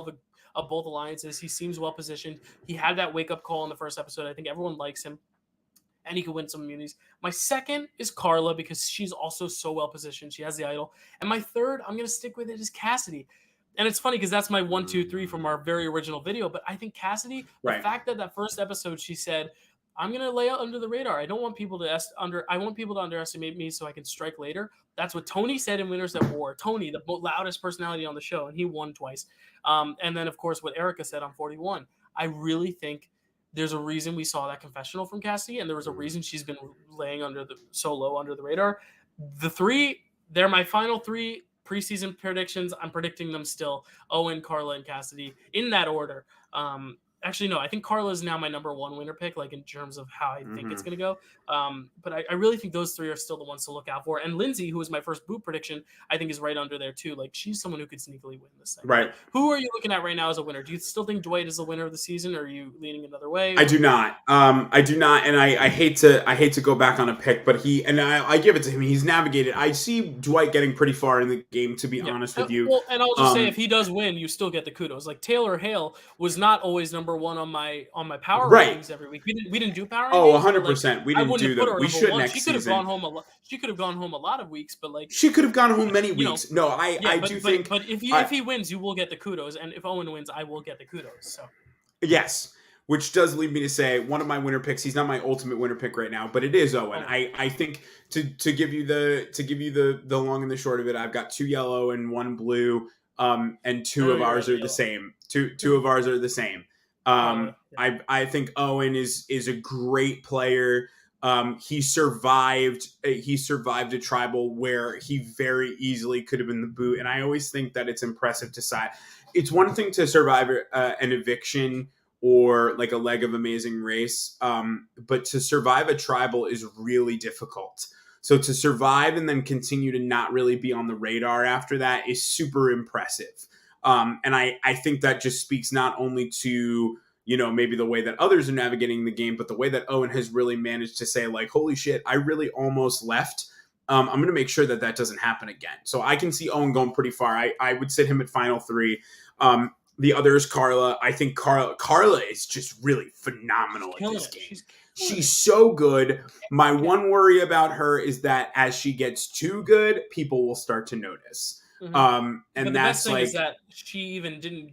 [SPEAKER 1] of both alliances. He seems well positioned. He had that wake up call in the first episode. I think everyone likes him, and he could win some immunities. My second is Carla because she's also so well positioned. She has the idol, and my third, I'm going to stick with it, is Cassidy. And it's funny because that's my 1, 2, 3 from our very original video. But I think Cassidy, the fact that first episode she said, I'm gonna lay out under the radar. I don't want people to I want people to underestimate me so I can strike later. That's what Tony said in Winners at War. Tony, the loudest personality on the show, and he won twice. And then of course what Erica said on 41. I really think there's a reason we saw that confessional from Cassidy, and there was a reason she's been laying so low under the radar. The 3, they're my final 3. preseason predictions, I'm predicting them still Owen, Carla, and Cassidy in that order. Actually, no, I think Carla is now my number one winner pick, like in terms of how I think it's going to go. But I really think those three are still the ones to look out for. And Lindsay, who was my first boot prediction, I think is right under there too. Like she's someone who could sneakily win this thing.
[SPEAKER 2] Right.
[SPEAKER 1] But who are you looking at right now as a winner? Do you still think Dwight is the winner of the season, or are you leaning another way?
[SPEAKER 2] I do not. I do not, and I hate to go back on a pick, but I give it to him. He's navigated. I see Dwight getting pretty far in the game, to be honest with you.
[SPEAKER 1] Well, and I'll just say, if he does win, you still get the kudos. Like Taylor Hale was not always number one on my power rankings every week. We didn't do power rankings.
[SPEAKER 2] 100%. We didn't do them. We should next season.
[SPEAKER 1] She could have gone home a lot of weeks, but like
[SPEAKER 2] she could have gone home many weeks. I do think.
[SPEAKER 1] But if he wins, you will get the kudos, and if Owen wins, I will get the kudos. So
[SPEAKER 2] yes. Which does lead me to say one of my winner picks. He's not my ultimate winner pick right now, but it is Owen. I think to give you the long and the short of it, I've got 2 yellow and 1 blue, and two of ours are the same. Two of ours are the same. I think Owen is a great player. He survived a tribal where he very easily could have been the boot, and I always think that it's impressive to side. It's one thing to survive an eviction or like a leg of Amazing Race. But to survive a tribal is really difficult. So to survive and then continue to not really be on the radar after that is super impressive. And I think that just speaks not only to, maybe the way that others are navigating the game, but the way that Owen has really managed to say like, holy shit, I really almost left. I'm going to make sure that doesn't happen again. So I can see Owen going pretty far. I would sit him at final 3. The other is Carla. I think Carla is just really phenomenal in this game. She's so good. My one worry about her is that as she gets too good, people will start to notice.
[SPEAKER 1] Mm-hmm. And but the best thing is that she even didn't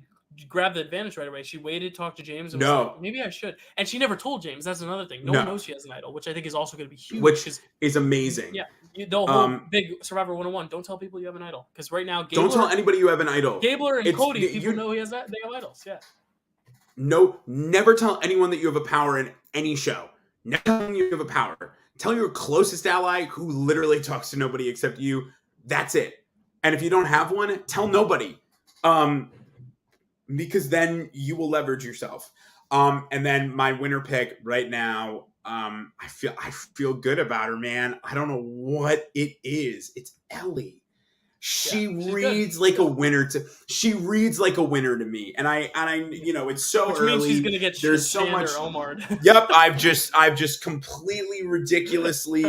[SPEAKER 1] grab the advantage right away. She waited, talked to James, and was like, maybe I should. And she never told James. That's another thing. No one knows she has an idol, which I think is also going to be huge.
[SPEAKER 2] Which is amazing.
[SPEAKER 1] Yeah. The whole big Survivor 101. Don't tell people you have an idol. Because right now,
[SPEAKER 2] don't tell anybody you have an idol.
[SPEAKER 1] Gabler and Cody, people know they have idols. Yeah.
[SPEAKER 2] No, never tell anyone that you have a power in any show. Never tell them you have a power. Tell your closest ally who literally talks to nobody except you. That's it. And if you don't have one, tell nobody. Because then you will leverage yourself. And then my winner pick right now, I feel good about her, man. I don't know what it is. It's Ellie. She reads like a winner to me. And I it's so
[SPEAKER 1] which
[SPEAKER 2] early.
[SPEAKER 1] Means she's gonna get
[SPEAKER 2] there's so much
[SPEAKER 1] Omar.
[SPEAKER 2] Yep, I've just completely ridiculously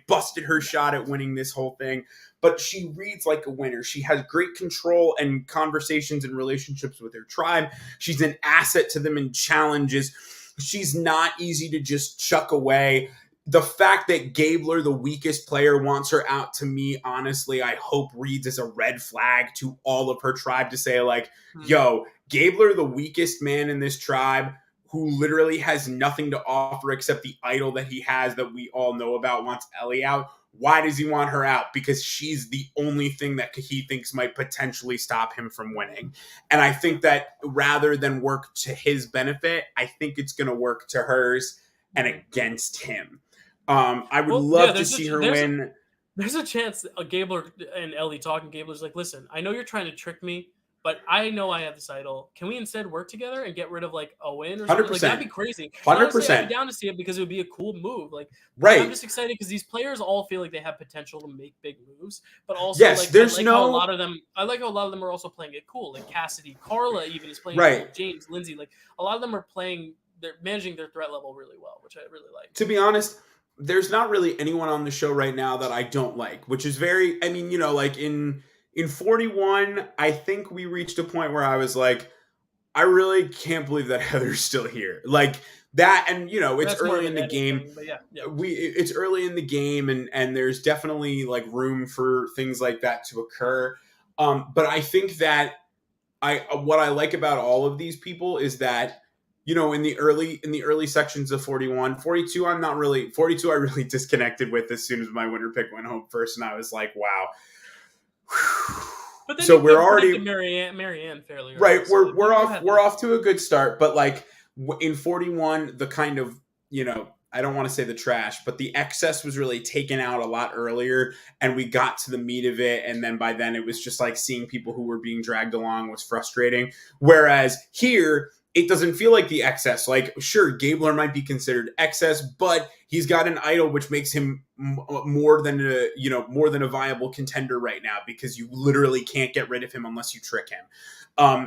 [SPEAKER 2] busted her shot at winning this whole thing. But she reads like a winner. She has great control and conversations and relationships with her tribe. She's an asset to them in challenges. She's not easy to just chuck away. The fact that Gabler, the weakest player, wants her out, to me, honestly, I hope reads as a red flag to all of her tribe to say, like, yo, Gabler, the weakest man in this tribe, who literally has nothing to offer except the idol that he has that we all know about, wants Ellie out. Why does he want her out? Because she's the only thing that he thinks might potentially stop him from winning. And I think that rather than work to his benefit, I think it's going to work to hers and against him. I would love to see her win.
[SPEAKER 1] There's a chance Gabler and Ellie talking. Gabler's like, listen, I know you're trying to trick me, but I know I have this idol. Can we instead work together and get rid of like Owen or something?
[SPEAKER 2] 100%.
[SPEAKER 1] Like, that'd be crazy.
[SPEAKER 2] 100%.
[SPEAKER 1] I'd be down to see it because it would be a cool move. Like,
[SPEAKER 2] right.
[SPEAKER 1] I'm just excited because these players all feel like they have potential to make big moves, but also how a lot of them are also playing it cool. Like Cassidy, Carla even is playing it cool. James, Lindsay, like a lot of them are they're managing their threat level really well, which I really like.
[SPEAKER 2] To be honest, there's not really anyone on the show right now that I don't like, which is like in 41, I think we reached a point where I was like, I really can't believe that Heather's still here. Like that, and it's early in the game. It's early in the game, and there's definitely like room for things like that to occur. But I think that what I like about all of these people is that, in the early sections of 41, 42, 42, I really disconnected with as soon as my winner pick went home first, and I was like, wow.
[SPEAKER 1] But then
[SPEAKER 2] so we're already
[SPEAKER 1] Marianne fairly
[SPEAKER 2] right. We're off to a good start, but like in 41, the kind of I don't want to say the trash, but the excess was really taken out a lot earlier, and we got to the meat of it. And then by then it was just like seeing people who were being dragged along was frustrating. Whereas here, it doesn't feel like the excess. Like, sure, Gabler might be considered excess, but he's got an idol, which makes him more than a viable contender right now, because you literally can't get rid of him unless you trick him.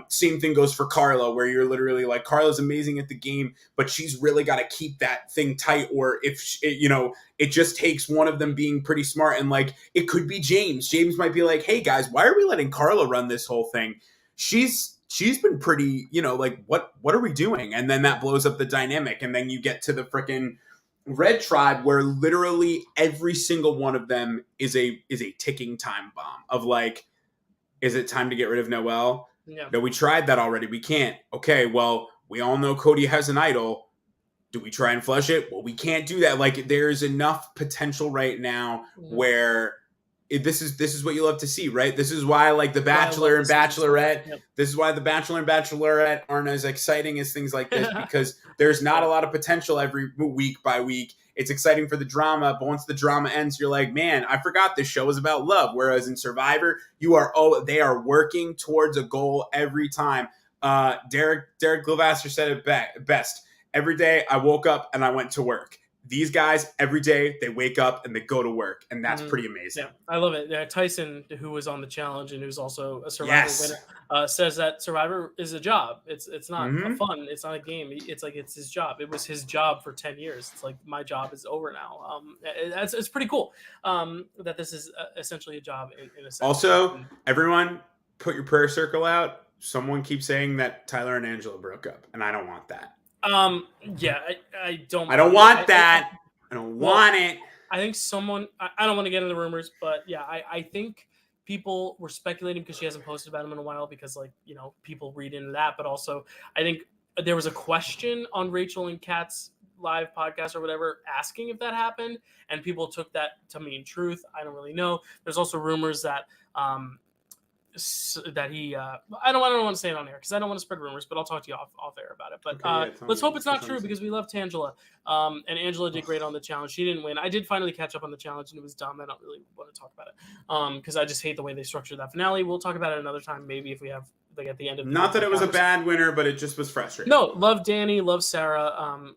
[SPEAKER 2] Same thing goes for Carla, where you're literally like, Carla's amazing at the game, but she's really got to keep that thing tight. Or if it just takes one of them being pretty smart, and like it could be James. James might be like, hey guys, why are we letting Carla run this whole thing? She's been pretty, like what are we doing? And then that blows up the dynamic, and then you get to the freaking Red Tribe, where literally every single one of them is a ticking time bomb of like, is it time to get rid of Noelle?
[SPEAKER 1] Yeah.
[SPEAKER 2] No, we tried that already. We can't. Okay, well, we all know Cody has an idol. Do we try and flush it? Well, we can't do that. Like, there's enough potential right now where this is what you love to see, right? This is why, like, The Bachelor and Bachelorette, this is why The Bachelor and Bachelorette aren't as exciting as things like this, because there's not a lot of potential every week by week. It's exciting for the drama, but once the drama ends, you're like, man, I forgot this show was about love. Whereas in Survivor, they are working towards a goal every time. Derek Glavasser said it best. Every day I woke up and I went to work. These guys, every day, they wake up and they go to work, and that's pretty amazing.
[SPEAKER 1] Yeah, I love it. Tyson, who was on the challenge and who's also a Survivor winner, says that Survivor is a job. It's not a fun. It's not a game. It's like it's his job. It was his job for 10 years. It's like my job is over now. It's pretty cool that this is essentially a job in a sense.
[SPEAKER 2] Also, everyone, put your prayer circle out. Someone keeps saying that Tyler and Angela broke up, and I don't want that.
[SPEAKER 1] Yeah, I don't.
[SPEAKER 2] I don't want that. I don't want it.
[SPEAKER 1] I think someone. I don't want to get into rumors, but yeah, I think people were speculating because she hasn't posted about him in a while, because people read into that. But also, I think there was a question on Rachel and Kat's live podcast or whatever asking if that happened, and people took that to mean truth. I don't really know. There's also rumors that that he I don't want to say it on air because I don't want to spread rumors, but I'll talk to you off air about it. But let's hope it's not true, because we love Tangela. And Angela did great on the challenge. She didn't win. I did finally catch up on the challenge, and it was dumb. I don't really want to talk about it because I just hate the way they structured that finale. We'll talk about it another time, maybe, if we have like at the end of
[SPEAKER 2] not that it was a bad winner, but it just was frustrating.
[SPEAKER 1] No, love Danny, love Sarah.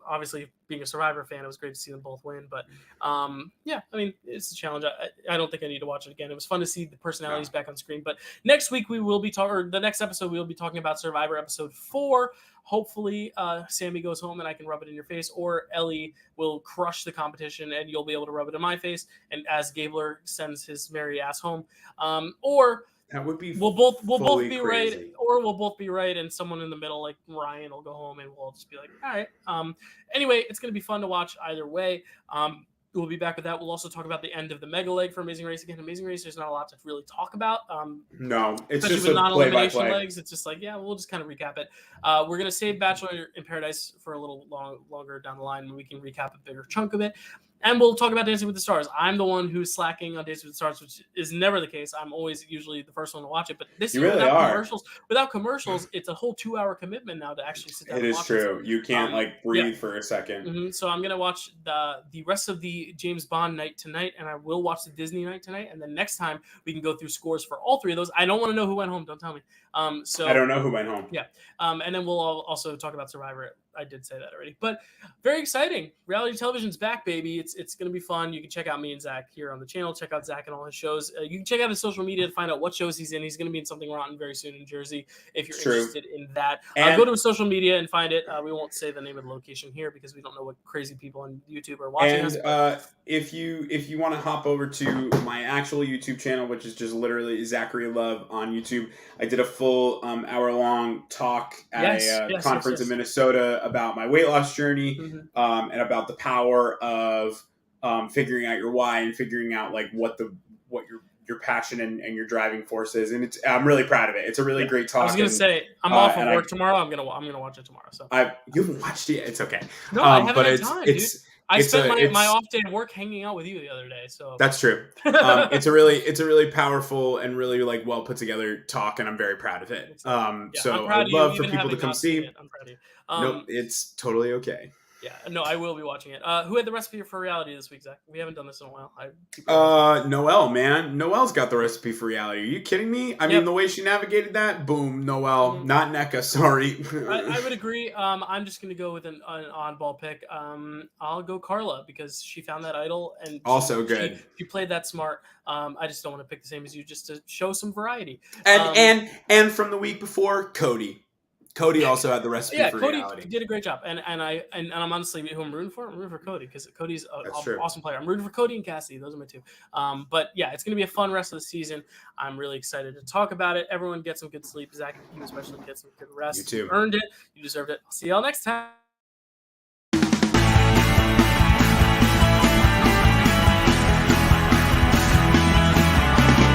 [SPEAKER 1] Obviously being a Survivor fan, it was great to see them both win. But yeah, I mean, it's a challenge. I don't think I need to watch it again. It was fun to see the personalities back on screen. But next week we will be the next episode we will be talking about Survivor episode 4. Hopefully, Sammy goes home and I can rub it in your face, or Ellie will crush the competition and you'll be able to rub it in my face. And as Gabler sends his merry ass home, or
[SPEAKER 2] that would be
[SPEAKER 1] we'll both be
[SPEAKER 2] crazy.
[SPEAKER 1] right, or we'll both be right, and someone in the middle, like Ryan, will go home, and we'll just be like, all right. Anyway, it's going to be fun to watch either way. We'll be back with that. We'll also talk about the end of the mega leg for Amazing Race. Again, Amazing Race, there's not a lot to really talk about.
[SPEAKER 2] No, it's just
[SPEAKER 1] with
[SPEAKER 2] a
[SPEAKER 1] non-elimination
[SPEAKER 2] play-by-play.
[SPEAKER 1] legs. It's just like, yeah, we'll just kind of recap it. We're going to save Bachelor in Paradise for a little longer down the line when we can recap a bigger chunk of it. And we'll talk about Dancing with the Stars. I'm the one who's slacking on Dancing with the Stars, which is never the case. I'm always usually the first one to watch it. But this
[SPEAKER 2] you
[SPEAKER 1] year,
[SPEAKER 2] really
[SPEAKER 1] without
[SPEAKER 2] are.
[SPEAKER 1] commercials, without commercials, it's a whole 2-hour commitment now to actually sit down and watch
[SPEAKER 2] It is true. You can't breathe for a second.
[SPEAKER 1] Mm-hmm. So I'm going to watch the rest of the James Bond night tonight, and I will watch the Disney night tonight. And then next time we can go through scores for all 3 of those. I don't want to know who went home. Don't tell me. So
[SPEAKER 2] I don't know who went home.
[SPEAKER 1] Yeah. And then we'll also talk about Survivor. I did say that already, but very exciting. Reality television's back, baby. It's going to be fun. You can check out me and Zach here on the channel. Check out Zach and all his shows. You can check out his social media to find out what shows he's in. He's going to be in Something Rotten very soon in Jersey if you're interested in that. Go to his social media and find it. We won't say the name of the location here because we don't know what crazy people on YouTube are watching us.
[SPEAKER 2] And if you want to hop over to my actual YouTube channel, which is just literally Zachary Love on YouTube, I did a full hour-long talk at a conference in Minnesota about my weight loss journey, and about the power of figuring out your why and figuring out like what your passion and your driving force is. And I'm really proud of it. It's a really great talk.
[SPEAKER 1] I was gonna say I'm off of work tomorrow. I'm gonna watch it tomorrow. So
[SPEAKER 2] you haven't watched it. It's okay.
[SPEAKER 1] No, I haven't had time, dude. I spent my off day at work hanging out with you the other day. So
[SPEAKER 2] that's true. It's a really powerful and really like well put together talk, and I'm very proud of it. So I'd love for people to come see.
[SPEAKER 1] I'm proud of you.
[SPEAKER 2] Nope, it's totally okay.
[SPEAKER 1] Yeah, no, I will be watching it. Who had the recipe for reality this week, Zach? We haven't done this in a while.
[SPEAKER 2] Noelle, man. Noelle's got the recipe for reality. Are you kidding me? I mean,
[SPEAKER 1] Yep.
[SPEAKER 2] the way she navigated that, boom, Noelle.
[SPEAKER 1] Mhm.
[SPEAKER 2] Not NECA, sorry.
[SPEAKER 1] I would agree. I'm just going to go with an oddball pick. I'll go Carla because she found that idol and
[SPEAKER 2] Also good.
[SPEAKER 1] she played that smart. I just don't want to pick the same as you just to show some variety.
[SPEAKER 2] And from the week before, Cody. Cody also had the recipe
[SPEAKER 1] Yeah,
[SPEAKER 2] for
[SPEAKER 1] Cody
[SPEAKER 2] reality.
[SPEAKER 1] did a great job, and I'm honestly who I'm rooting for. I'm rooting for Cody because Cody's an
[SPEAKER 2] That's true.
[SPEAKER 1] awesome player. I'm rooting for Cody and Cassidy; those are my two. But yeah, it's gonna be a fun rest of the season. I'm really excited to talk about it. Everyone get some good sleep. Zach, you especially get some good rest.
[SPEAKER 2] You too.
[SPEAKER 1] You earned it. You deserved it. I'll see y'all next time.